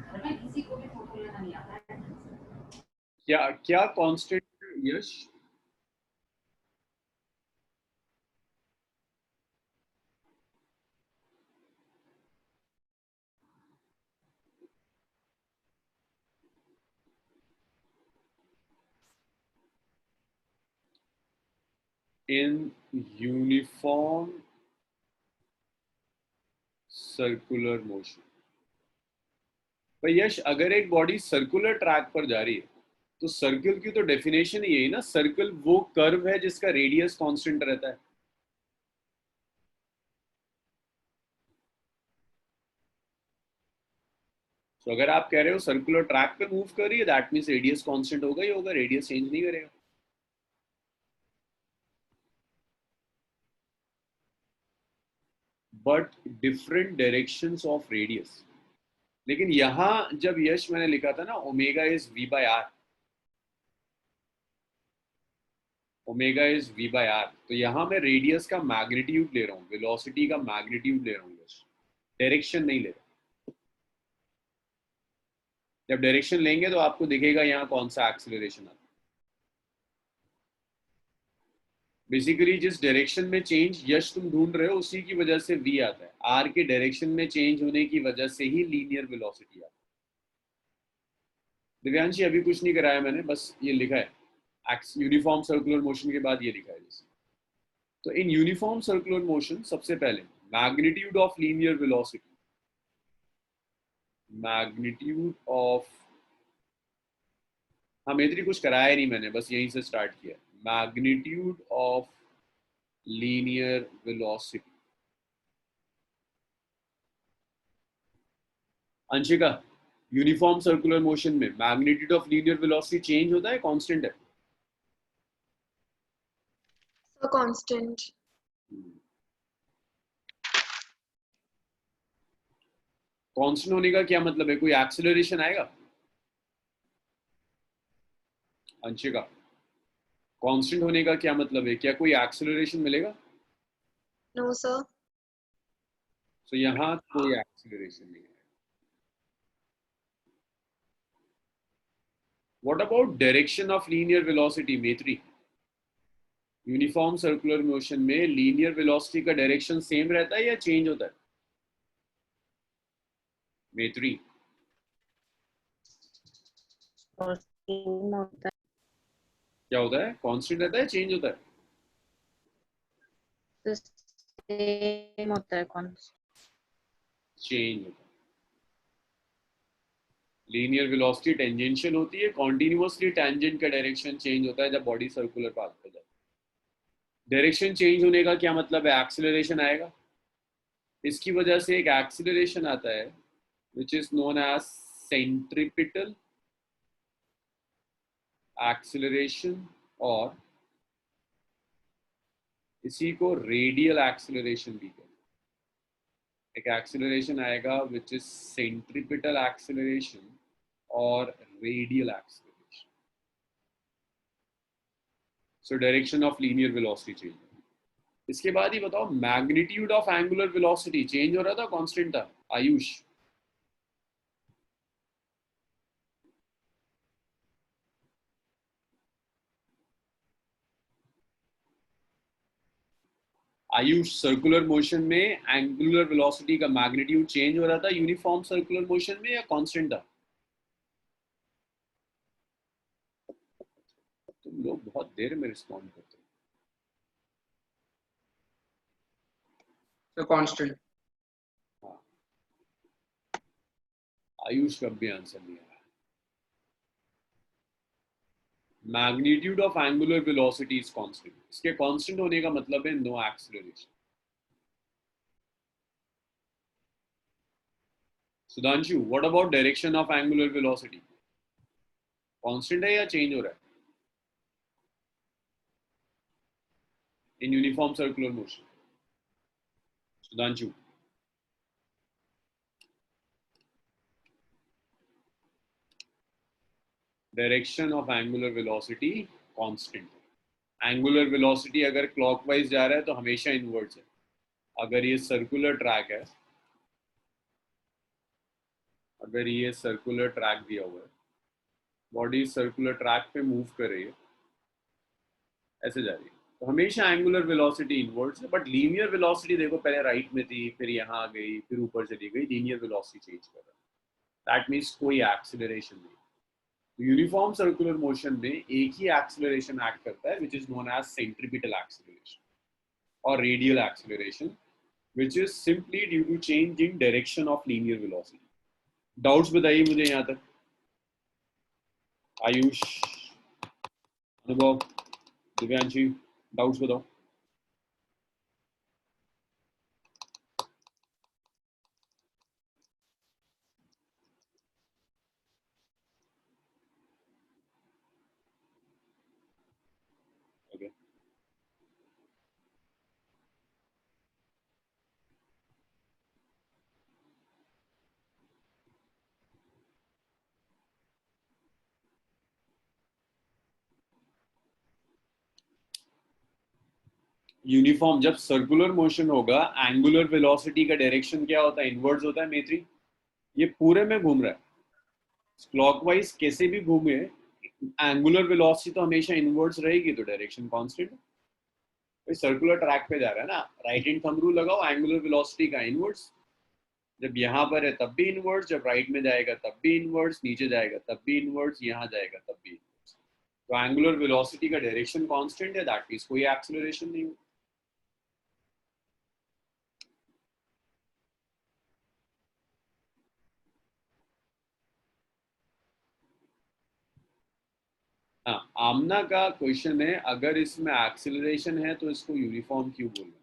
घर में किसी को भी फोटो लेना नहीं आता है ढंग से। क्या क्या कांस्टेंट यश? इन यूनिफॉर्म सर्कुलर मोशन। भाई यश, अगर एक बॉडी सर्कुलर ट्रैक पर जा रही है तो सर्कल की तो डेफिनेशन ही यही ना, सर्कल वो कर्व है जिसका रेडियस कांस्टेंट रहता है। तो अगर आप कह रहे हो सर्कुलर ट्रैक पे मूव कर रही है, दैट मींस रेडियस कांस्टेंट होगा ही होगा, रेडियस चेंज नहीं करेगा। But different directions of radius. लेकिन यहां जब यश मैंने लिखा था ना omega is v by r, omega is v by are, तो यहां मैं रेडियस का मैग्नीट्यूड ले रहा हूँ, वेलोसिटी का मैग्नीट्यूड ले रहा हूँ यश, डायरेक्शन नहीं ले रहा। जब डायरेक्शन लेंगे तो आपको दिखेगा यहाँ कौन सा एक्सेलरेशन आता है। बेसिकली जिस डायरेक्शन में चेंज यश तुम ढूंढ रहे हो उसी की वजह से v आता है, r के डायरेक्शन में चेंज होने की वजह से ही लीनियर वेलोसिटी आता है। दिव्यांशी अभी कुछ नहीं कराया मैंने, बस ये लिखा है यूनिफॉर्म सर्कुलर मोशन के बाद ये लिखा है जैसे। तो इन यूनिफॉर्म सर्कुलर मोशन सबसे पहले magnitude of linear velocity, magnitude of, हाँ मेत्री कुछ कराया नहीं मैंने, बस यहीं से स्टार्ट किया। Magnitude of linear velocity. Anshika, uniform circular motion में magnitude of linear velocity change होता है, कांस्टेंट है? सो कांस्टेंट। कांस्टेंट होने का क्या मतलब है, कोई एक्सेलरेशन आएगा? अंशिका, कांस्टेंट होने का क्या मतलब है, क्या कोई एक्सेलरेशन मिलेगा? No sir. तो यहाँ कोई एक्सेलरेशन नहीं है। What about direction of linear velocity, Metri? Uniform circular motion में लीनियर वेलोसिटी का डायरेक्शन सेम रहता है या चेंज होता है? मेत्री, सेम होता है। क्या होता है, कांस्टेंट रहता है, चेंज होता है? सेम होता है, चेंज होता है। लीनियर वेलोसिटी टेंजेंशियल होती है, कॉन्टिन्यूअसली टेंजेंट का डायरेक्शन चेंज होता है जब बॉडी सर्कुलर पाथ पे जाती है। डायरेक्शन चेंज होने का क्या मतलब है, एक्सेलरेशन आएगा। इसकी वजह से एक एक्सेलरेशन आता है which is known as centripetal acceleration, और इसी को रेडियल एक्सेलरेशन भी कहते हैं। एक एक्सेलरेशन आएगा which is centripetal acceleration और radial acceleration. So direction of linear velocity change. इसके बाद ही बताओ, magnitude of angular velocity change हो रहा था, कांस्टेंट था? आयुष, आयुष सर्कुलर मोशन में एंगुलर वेलोसिटी का मैग्नीट्यूड चेंज हो रहा था यूनिफॉर्म सर्कुलर मोशन में या कांस्टेंट था? तुम लोग बहुत देर में रिस्पॉन्ड करते हो। तो कांस्टेंट। हाँ, आयुष का भी आंसर नहीं आया। Magnitude of angular velocity is constant. इसके कांस्टेंट होने का मतलब है no acceleration. Sudhanshu, what about direction of angular velocity, constant है या चेंज हो रहा है in uniform circular motion? Sudhanshu, direction of angular velocity constant. Angular velocity अगर क्लॉकवाइज जा रहा है तो हमेशा इनवर्ड्स है। अगर ये सर्कुलर ट्रैक है, अगर ये सर्कुलर ट्रैक दिया हुआ है, बॉडी सर्कुलर ट्रैक पे मूव कर रही है, ऐसे जा रही है, तो हमेशा एंगुलर वेलोसिटी इनवर्ड्स है। बट लीनियर वेलोसिटी देखो, पहले राइट में थी, फिर यहाँ आ गई, फिर ऊपर चली गई, लीनियर वेलोसिटी चेंज कर रहा है। दैट मीन्स कोई एक्सेलरेशन नहीं। यूनिफॉर्म सर्कुलर मोशन में एक ही एक्सेलरेशन एक्ट करता है which is known as centripetal acceleration और radial acceleration which is simply due to change in direction of linear velocity. Doubts बताइए मुझे यहाँ तक। आयुष, अनुभव, दिव्यांशी, डाउट्स बताओ। ओके, यूनिफॉर्म जब सर्कुलर मोशन होगा, एंगुलर वेलोसिटी का डायरेक्शन क्या होता है? इनवर्ड्स होता है मेत्री। ये पूरे में घूम रहा है, क्लॉकवाइज कैसे भी घूमे, एंगुलर वेलोसिटी तो हमेशा इनवर्ड्स रहेगी, तो डायरेक्शन कांस्टेंट है। भाई सर्कुलर ट्रैक पे जा रहा है ना, राइट हैंड थंब रूल लगाओ, एंगुलर वेलोसिटी का इनवर्ड्स। जब यहाँ पर है तब भी इनवर्ड्स, जब राइट में जाएगा तब भी इनवर्ड्स, नीचे जाएगा तब भी इनवर्ड्स, यहाँ जाएगा तब भी इनवर्ड्स। तो एंगुलर वेलोसिटी का डायरेक्शन कांस्टेंट है, दैट मींस कोई एक्सेलरेशन नहीं हो। हाँ, आमना का क्वेश्चन है, अगर इसमें एक्सेलरेशन है तो इसको यूनिफॉर्म क्यों बोल रहे हैं?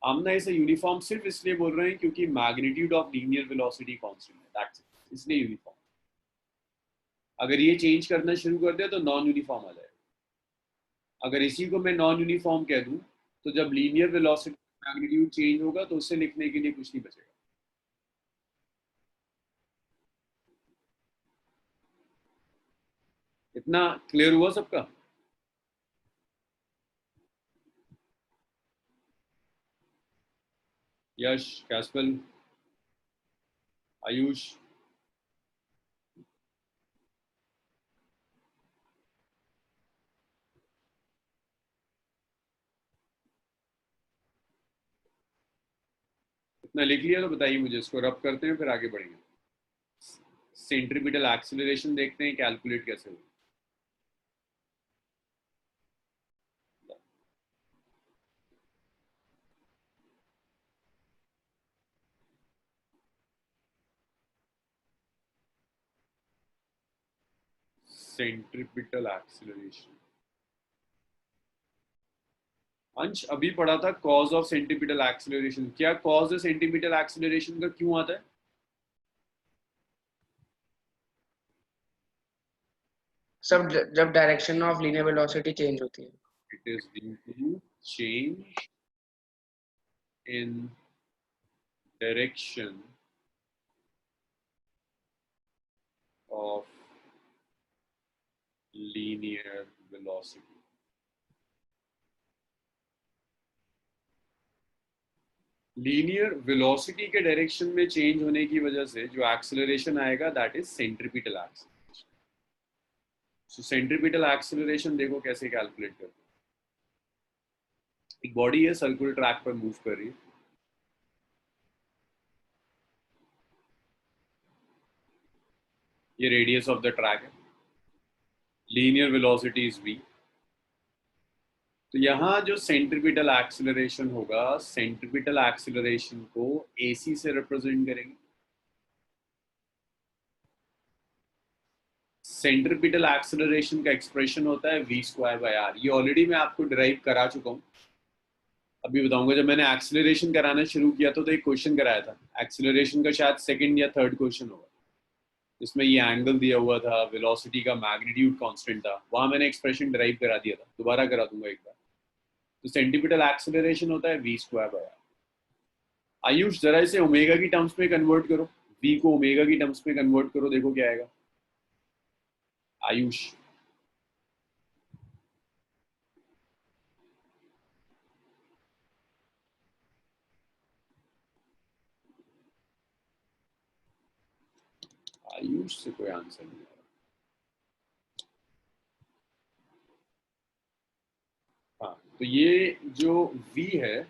आमना इसे यूनिफॉर्म सिर्फ इसलिए बोल रहे हैं क्योंकि magnitude of linear velocity constant है, दैट्स इट, इसलिए यूनिफॉर्म। अगर ये चेंज करना शुरू कर दिया तो नॉन यूनिफॉर्म आ जाएगा। अगर इसी को मैं नॉन यूनिफॉर्म कह दूं तो जब लीनियर वेलोसिटी मैग्नीट्यूड चेंज होगा तो उससे लिखने के लिए कुछ नहीं बचेगा। इतना क्लियर हुआ सबका? यश, कैस्पल, आयुष, इतना लिख लिया तो बताइए मुझे, इसको रब करते हैं फिर आगे बढ़ेंगे। सेंट्रीपिटल एक्सेलरेशन देखते हैं कैलकुलेट कैसे हो। सेंट्रीपिटल एक्सेलरेशन अंश अभी पढ़ा था, कॉज ऑफ सेंट्रीपिटल एक्सेलरेशन। क्या कॉज है सेंट्रीपिटल एक्सेलरेशन का, क्यों आता है? सब जब direction of linear velocity change होती है। It is due to change in direction of linear velocity. Linear velocity के डायरेक्शन में चेंज होने की वजह से जो एक्सेलरेशन आएगा that is centripetal acceleration. So centripetal acceleration देखो कैसे कैलकुलेट करते हैं। एक बॉडी है, सर्कुलर ट्रैक पर मूव कर रही है, ये रेडियस ऑफ द ट्रैक है, लीनियर वेलोसिटी इज v। तो यहाँ जो सेंट्रीपिटल एक्सेलरेशन होगा, सेंट्रीपिटल एक्सेलरेशन को AC से रिप्रेजेंट करेंगे। सेंट्रीपिटल एक्सेलरेशन का एक्सप्रेशन होता है v²/r। ये ऑलरेडी मैं आपको डिराइव करा चुका हूँ, अभी बताऊंगा। जब मैंने एक्सेलरेशन कराना शुरू किया तो एक क्वेश्चन कराया था एक्सेलरेशन का, शायद सेकंड या थर्ड क्वेश्चन होगा, जिसमें ये एंगल दिया हुआ था, वेलोसिटी का मैग्नीट्यूड कांस्टेंट था, वहां मैंने एक्सप्रेशन डिराइव करा दिया था, दोबारा करा दूंगा एक बार। तो सेंट्रीपिटल एक्सेलरेशन होता है v²/r। आयुष जरा इसे ओमेगा की टर्म्स में कन्वर्ट करो, v को ओमेगा की टर्म्स में कन्वर्ट करो, देखो क्या आएगा। आयुष, आयुष से कोई आंसर नहीं आ रहा। हाँ, तो ये जो v है,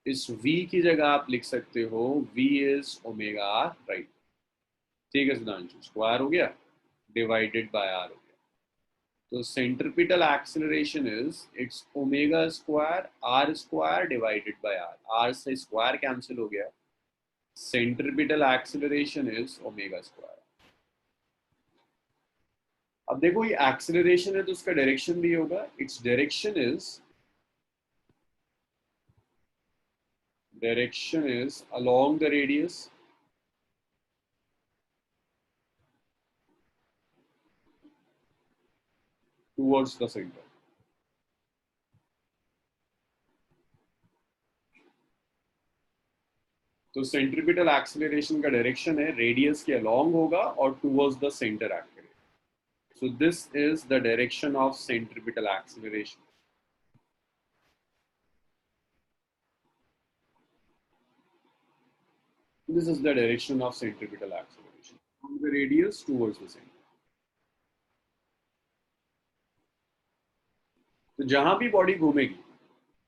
इस v की जगह आप लिख सकते हो v is omega r, right? ठीक है सुधांशु, स्क्वायर हो गया डिवाइडेड बाय r हो गया। तो centripetal acceleration is it's omega square r² divided by r से स्क्वायर कैंसिल हो गया, centripetal acceleration is omega square. अब देखो ये एक्सेलरेशन है तो उसका डायरेक्शन भी होगा, its direction is along the radius towards the center. तो सेंट्रीपिटल एक्सेलरेशन का डायरेक्शन है रेडियस के अलोंग होगा और टुवर्ड्स द सेंटर एक्ट करेगा। So this is the direction of centripetal acceleration. This is the direction of centripetal acceleration from the radius towards the center. तो जहां भी बॉडी घूमेगी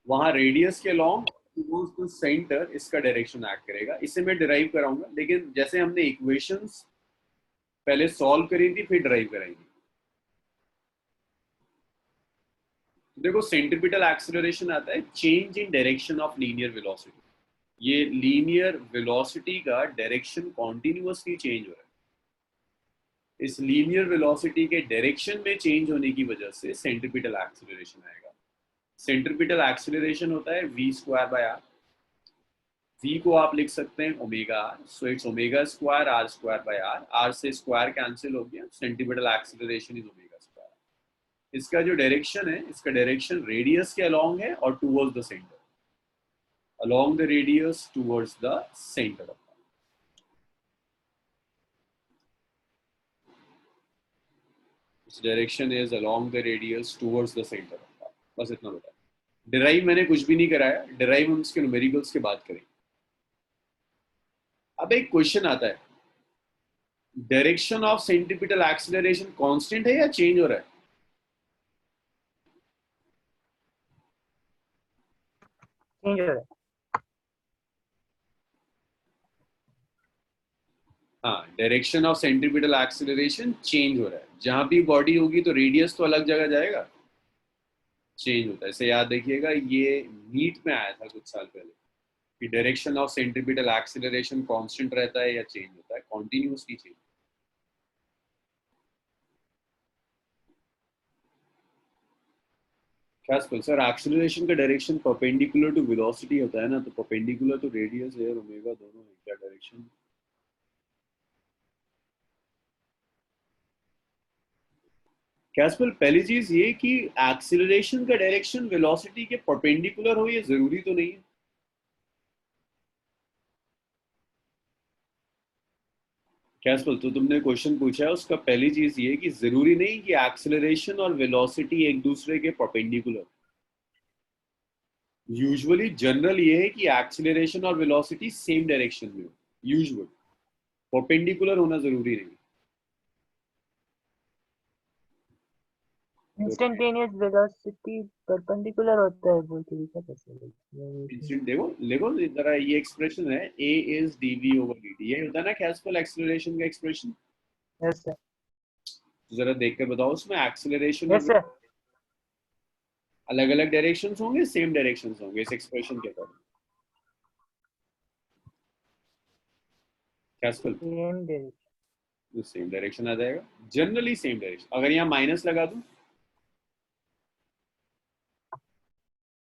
वहां रेडियस के लॉन्ग टुवर्ड्स द सेंटर इसका direction act करेगा। इसे मैं डिराइव कराऊंगा, लेकिन जैसे हमने इक्वेशंस पहले सॉल्व करी थी फिर डिराइव कराएंगे। देखो सेंट्रिपिटल एक्सेलरेशन आता है change in direction of linear velocity. ये लीनियर वेलोसिटी का डायरेक्शन कॉन्टिन्यूअसली चेंज हो रहा है। इस लीनियर वेलोसिटी के डायरेक्शन में चेंज होने की वजह से सेंट्रिपिटल एक्सेलरेशन आएगा। सेंट्रिपिटल एक्सेलरेशन होता है v square by r। v को आप लिख सकते हैं omega r, so it's omega square r square by r। r से स्क्वायर कैंसिल हो गया, centripetal acceleration is omega square. इसका जो डायरेक्शन है, इसका डायरेक्शन रेडियस के अलोंग है और towards the centre, along the radius towards the center of mass. Its direction is along the radius towards the center of mass. बस इतना बता। डिराइव मैंने कुछ भी नहीं कराया, डिराइव हम इसके न्यूमेरिकल्स के बात करेंगे। अब एक क्वेश्चन आता है, direction of centripetal acceleration constant है या चेंज हो रहा है? चेंज हो रहा है। हाँ, direction of centripetal acceleration change हो रहा है। जहां भी बॉडी होगी तो रेडियस तो अलग जगह जाएगा, चेंज होता है। इसे याद रखिएगा, ये नीट में आया था कुछ साल पहले कि direction of centripetal acceleration constant रहता है या चेंज होता है, कॉन्टिन्यूअसली चेंज। क्या सर एक्सेलरेशन का डायरेक्शन परपेंडिकुलर टू वेलोसिटी होता है ना, तो परपेंडिकुलर टू रेडियस है और ओमेगा दोनों है, क्या डायरेक्शन? कैस्पल पहली चीज ये कि एक्सेलरेशन का डायरेक्शन वेलोसिटी के परपेंडिकुलर हो ये जरूरी तो नहीं है। कैस्पल तो तुमने क्वेश्चन पूछा है, उसका पहली चीज ये कि जरूरी नहीं कि एक्सेलरेशन और वेलोसिटी एक दूसरे के परपेंडिकुलर। यूजुअली जनरल ये है कि एक्सेलरेशन और वेलोसिटी सेम डायरेक्शन में हो, यूजुअल। परपेंडिकुलर होना जरूरी नहीं। इंस्टेंटेनियस वेलोसिटी परपेंडिकुलर होता है, बोलते हैं क्या कैसे? इंस्टेंट देखो जरा, ये एक्सप्रेशन है a is dv over dt, ये होता है ना कैस्पल एक्सेलरेशन का एक्सप्रेशन। Yes sir. जरा देख कर बताओ, उसमें एक्सेलरेशन यस सर। अलग अलग डायरेक्शंस होंगे, सेम डायरेक्शंस होंगे इस एक्सप्रेशन के अकॉर्डिंग? कैस्पल सेम डायरेक्शन आ जाएगा, जनरली सेम डायरेक्शन। अगर यहाँ माइनस लगा दूं,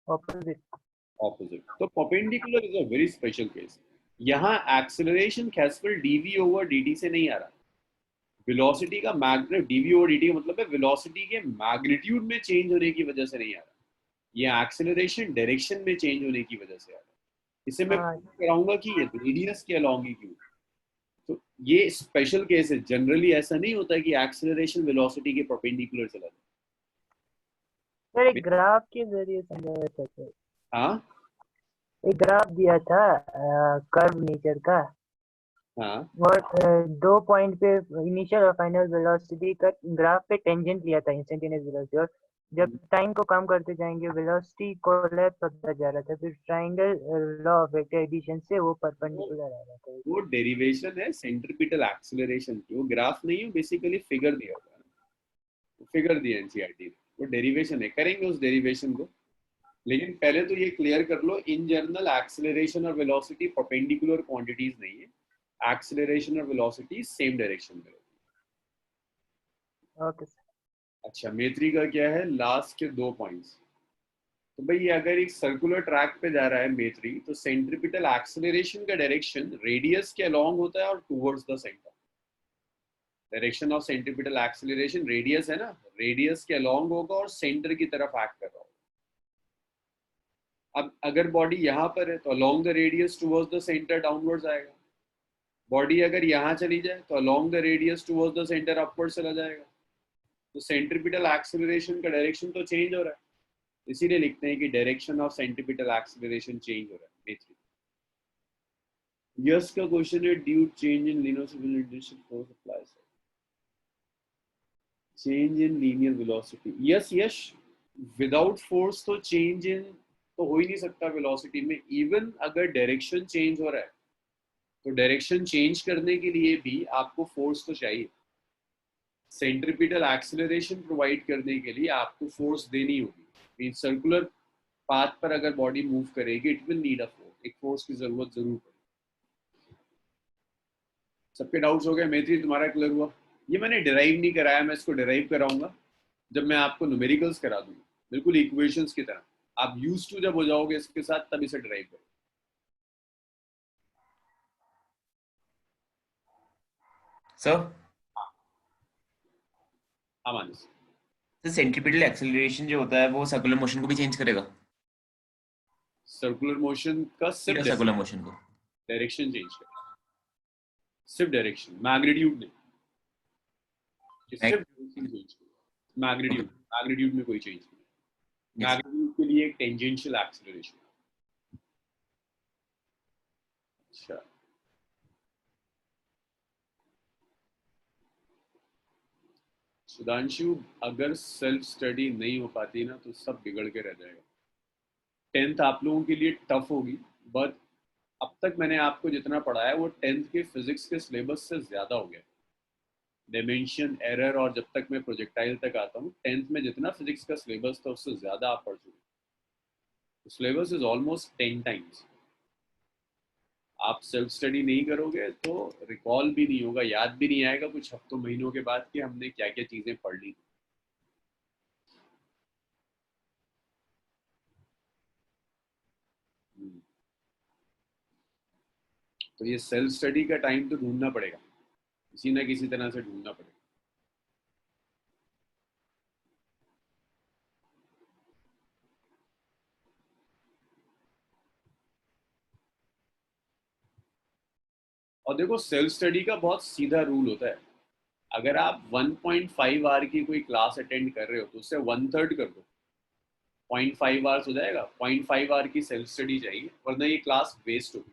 ऑपोजिट। तो perpendicular is a very special case. यहाँ एक्सेलरेशन कैस्पल dv ओवर dt से नहीं आ रहा। वेलोसिटी का मैग्नेट dv ओवर dt का मतलब है वेलोसिटी के मैग्नीट्यूड में चेंज होने की वजह से नहीं आ रहा, ये एक्सेलरेशन डायरेक्शन में चेंज होने की वजह से आ रहा है। इसे मैं कराऊंगा कि ये रेडियस के अलोंग ही क्यों। तो ये स्पेशल केस है, जनरली ऐसा नहीं होता है कि एक्सेलरेशन वेलोसिटी के परपेंडिकुलर चला जाए। सर एक ग्राफ के जरिए समझाया था सर। हाँ, एक ग्राफ दिया था कर्व नेचर का। हाँ, और 2 पॉइंट पे इनिशियल और फाइनल वेलोसिटी का ग्राफ पे टेंजेंट लिया था इंस्टेंटेनियस वेलोसिटी, और जब टाइम को कम करते जाएंगे वेलोसिटी कोलैप्स होता जा रहा था, फिर triangle law of vector addition से वो परपेंडिकुलर आ रहा था। वो डेरिवेशन है सेंट्रिपिटल एक्सेलरेशन की, वो ग्राफ नहीं है, बेसिकली फिगर दिया हुआ है, फिगर दिया एनसीईआरटी ने, वो डेरिवेशन है। करेंगे उस डेरिवेशन को, लेकिन पहले तो ये क्लियर कर लो, इन जनरल एक्सेलरेशन और वेलोसिटी परपेंडिकुलर क्वांटिटीज नहीं है, एक्सेलरेशन और वेलोसिटी सेम डायरेक्शन में। Okay sir. अच्छा, मेत्री का क्या है, लास्ट के 2 पॉइंट्स। तो भाई अगर एक सर्कुलर ट्रैक पे जा रहा है मेत्री, तो सेंट्रिपिटल एक्सेलरेशन का डायरेक्शन रेडियस के अलोंग होता है और towards the centre. Direction of centripetal acceleration radius है ना, रेडियस के अलोंग होगा और सेंटर की तरफ एक्ट कर रहा होगा। अब अगर बॉडी यहाँ पर है तो along the radius towards the centre downwards आएगा। बॉडी अगर यहाँ चली जाए तो along the radius towards the centre upward चला जाएगा। तो सेंट्रिपिटल एक्सेलरेशन का डायरेक्शन तो चेंज हो रहा है, इसीलिए लिखते हैं कि direction of centripetal acceleration change हो रहा है। यस का क्वेश्चन है, due change in linear force applies change in linear velocity. Yes yes, without force तो चेंज इन तो हो ही नहीं सकता वेलोसिटी में। इवन अगर डायरेक्शन चेंज हो रहा है तो डायरेक्शन चेंज करने के लिए भी आपको फोर्स तो चाहिए। सेंट्रिपिटल एक्सेलरेशन प्रोवाइड करने के लिए आपको फोर्स देनी होगी। मीन सर्कुलर पाथ पर अगर बॉडी मूव करेगी, it will need a force, एक फोर्स की जरूरत जरूर पड़ेगी। सबके डाउट्स हो गए? मेत्री तुम्हारा क्लियर हुआ? ये मैंने डिराइव नहीं कराया, मैं इसको डिराइव कराऊंगा जब मैं आपको न्यूमेरिकल्स करा दूंगा, बिल्कुल इक्वेशंस की तरह। आप यूज्ड टू जब हो जाओगे इसके साथ, तब इसे डिराइव करो। सर हाँ मानस, तो सेंट्रिपिटल एक्सेलरेशन जो होता है वो सर्कुलर मोशन को भी चेंज करेगा? सर्कुलर मोशन का सिर्फ सर्कुलर मोशन को डायरेक्शन चेंज करेगा, सिर्फ डायरेक्शन, मैग्नीट्यूड नहीं, सिर्फ डायरेक्शन चेंज करेगा। मैग्नीट्यूड में कोई चेंज नहीं। मैग्नीट्यूड के लिए एक टेंजेंशियल एक्सेलरेशन। अच्छा, सुधांशु, अगर सेल्फ स्टडी नहीं हो पाती ना तो सब बिगड़ के रह जाएगा। 10th आप लोगों के लिए टफ होगी, बट अब तक मैंने आपको जितना पढ़ाया वो 10th के फिजिक्स के सिलेबस से ज्यादा हो गया। डायमेंशन, एरर और जब तक मैं प्रोजेक्टाइल तक आता हूँ, 10th में जितना फिजिक्स का सिलेबस था उससे ज्यादा आप पढ़ चुके। Syllabus is almost 10 times. आप सेल्फ स्टडी नहीं करोगे तो रिकॉल भी नहीं होगा, याद भी नहीं आएगा कुछ हफ्तों महीनों के बाद कि हमने क्या क्या चीजें पढ़ ली। तो ये सेल्फ स्टडी का टाइम तो ढूंढना पड़ेगा, किसी ना किसी तरह से ढूंढना पड़ेगा। और देखो, सेल्फ स्टडी का बहुत सीधा रूल होता है। अगर आप 1.5 आवर की कोई क्लास अटेंड कर रहे हो तो उससे 1/3 कर दो, 0.5 आवर्स हो जाएगा। 0.5 आवर की सेल्फ स्टडी चाहिए, वरना ये क्लास वेस्ट होगी।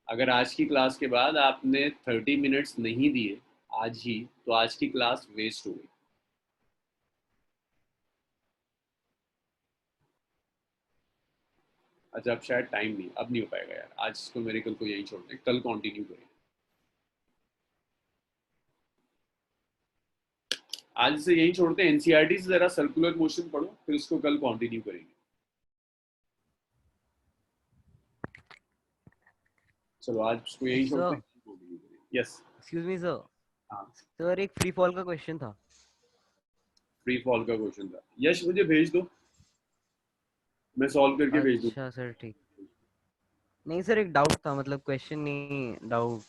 अगर आज की क्लास के बाद आपने 30 मिनट्स नहीं दिए आज ही, तो आज की क्लास वेस्ट हो गई। अच्छा, अब शायद टाइम नहीं, अब नहीं हो पाएगा यार, आज इसको मेरे कल को यही छोड़ते, कल कंटिन्यू करेंगे। आज से यही छोड़ते हैं, एनसीईआरटी से जरा सर्कुलर मोशन पढ़ो, फिर इसको कल कंटिन्यू करेंगे। चलो आज इसको यही छोड़ते हैं। Yes, excuse me sir. हाँ सर, एक फ्री फॉल का क्वेश्चन था। फ्री फॉल का क्वेश्चन था? यश मुझे भेज दो, मैं सॉल्व करके भेज दूँ। अच्छा सर, ठीक। नहीं सर, एक डाउट था, मतलब क्वेश्चन नहीं, डाउट।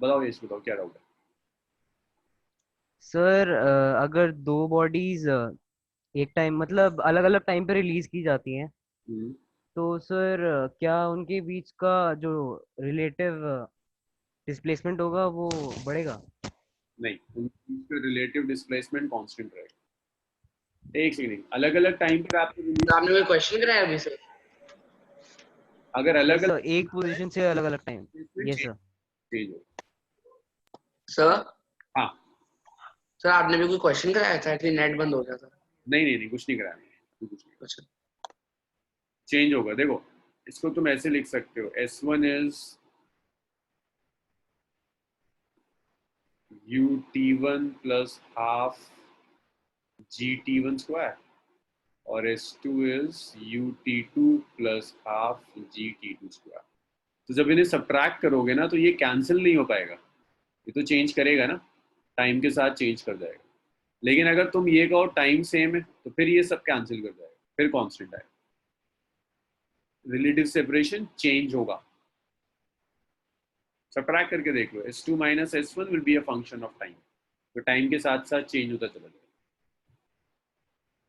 बताओ यश, बताओ क्या डाउट है? सर, अगर दो बॉडीज एक टाइम, मतलब अलग अलग टाइम पे रिलीज की जाती हैं, तो सर क्या उनके बीच का जो रिलेटिव डिस्प्लेसमेंट होगा वो बढ़ेगा? नहीं, उनके बीच का रिलेटिव डिस्प्लेसमेंट कांस्टेंट रहेगा। एक सेकंड, अलग अलग टाइम पे आपने कोई क्वेश्चन कराया अभी सर? अगर अलग अलग एक पोजीशन से अलग अलग टाइम। Yes sir. चेंज हो सर। हाँ सर, आपने भी कोई क्वेश्चन कराया था? एक्चुअली नेट बंद हो गया था। नहीं, कुछ नहीं कराया, कुछ नहीं। अच्छा, चेंज होगा। देखो, इसको तुम ऐसे लिख सकते हो, S1 is UT1 plus half GT1 square और S2 is UT2 plus half GT2 square. तो जब इन्हें सब्ट्रैक्ट करोगे ना तो ये कैंसिल नहीं हो पाएगा, ये तो चेंज करेगा ना, टाइम के साथ चेंज कर जाएगा। लेकिन अगर तुम ये कहो टाइम सेम है तो फिर ये सब कैंसिल कर जाएगा, फिर कांस्टेंट आएगा, रिलेटिव सेपरेशन चेंज होगा। सब्ट्रैक्ट करके देख लो, S2 minus S1 will be a function of time, तो टाइम के साथ साथ चेंज होता चला जाएगा।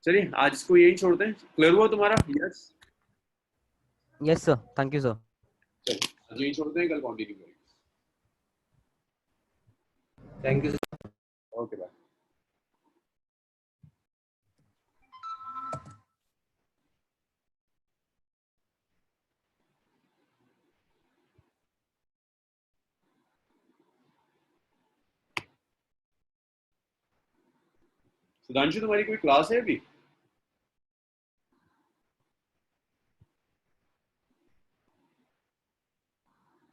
चलिए आज इसको यही छोड़ते हैं। क्लियर हुआ तुम्हारा? Yes yes sir, thank you sir. चलिए आज यही छोड़ते हैं, कल कंटिन्यू करेंगे। Thank you. Okay bye. Sudhanshu तुम्हारी कोई क्लास है अभी?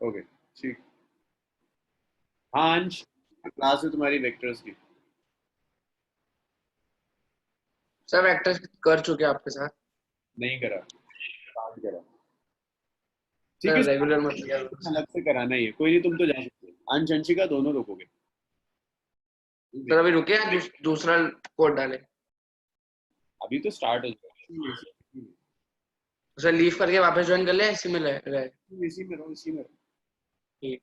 ओके ठीक। हाँ अंश, क्लास है तुम्हारी वेक्टर्स की? सर वेक्टर्स कर चुके हैं आपके साथ। नहीं करा, स्टार्ट करा। ठीक है, रेगुलर अलग से कराना ही है, कोई नहीं, तुम तो जा सकते हो। अंश अंशिका दोनों रुकोगे? सर अभी रुके, दूसरा कोड डाले। अभी तो स्टार्ट हो जाएगा। सर लीव करके वापस ज्वाइन कर ले, इसी में रहे। इसी में रहो, इसी में रहो। ठीक।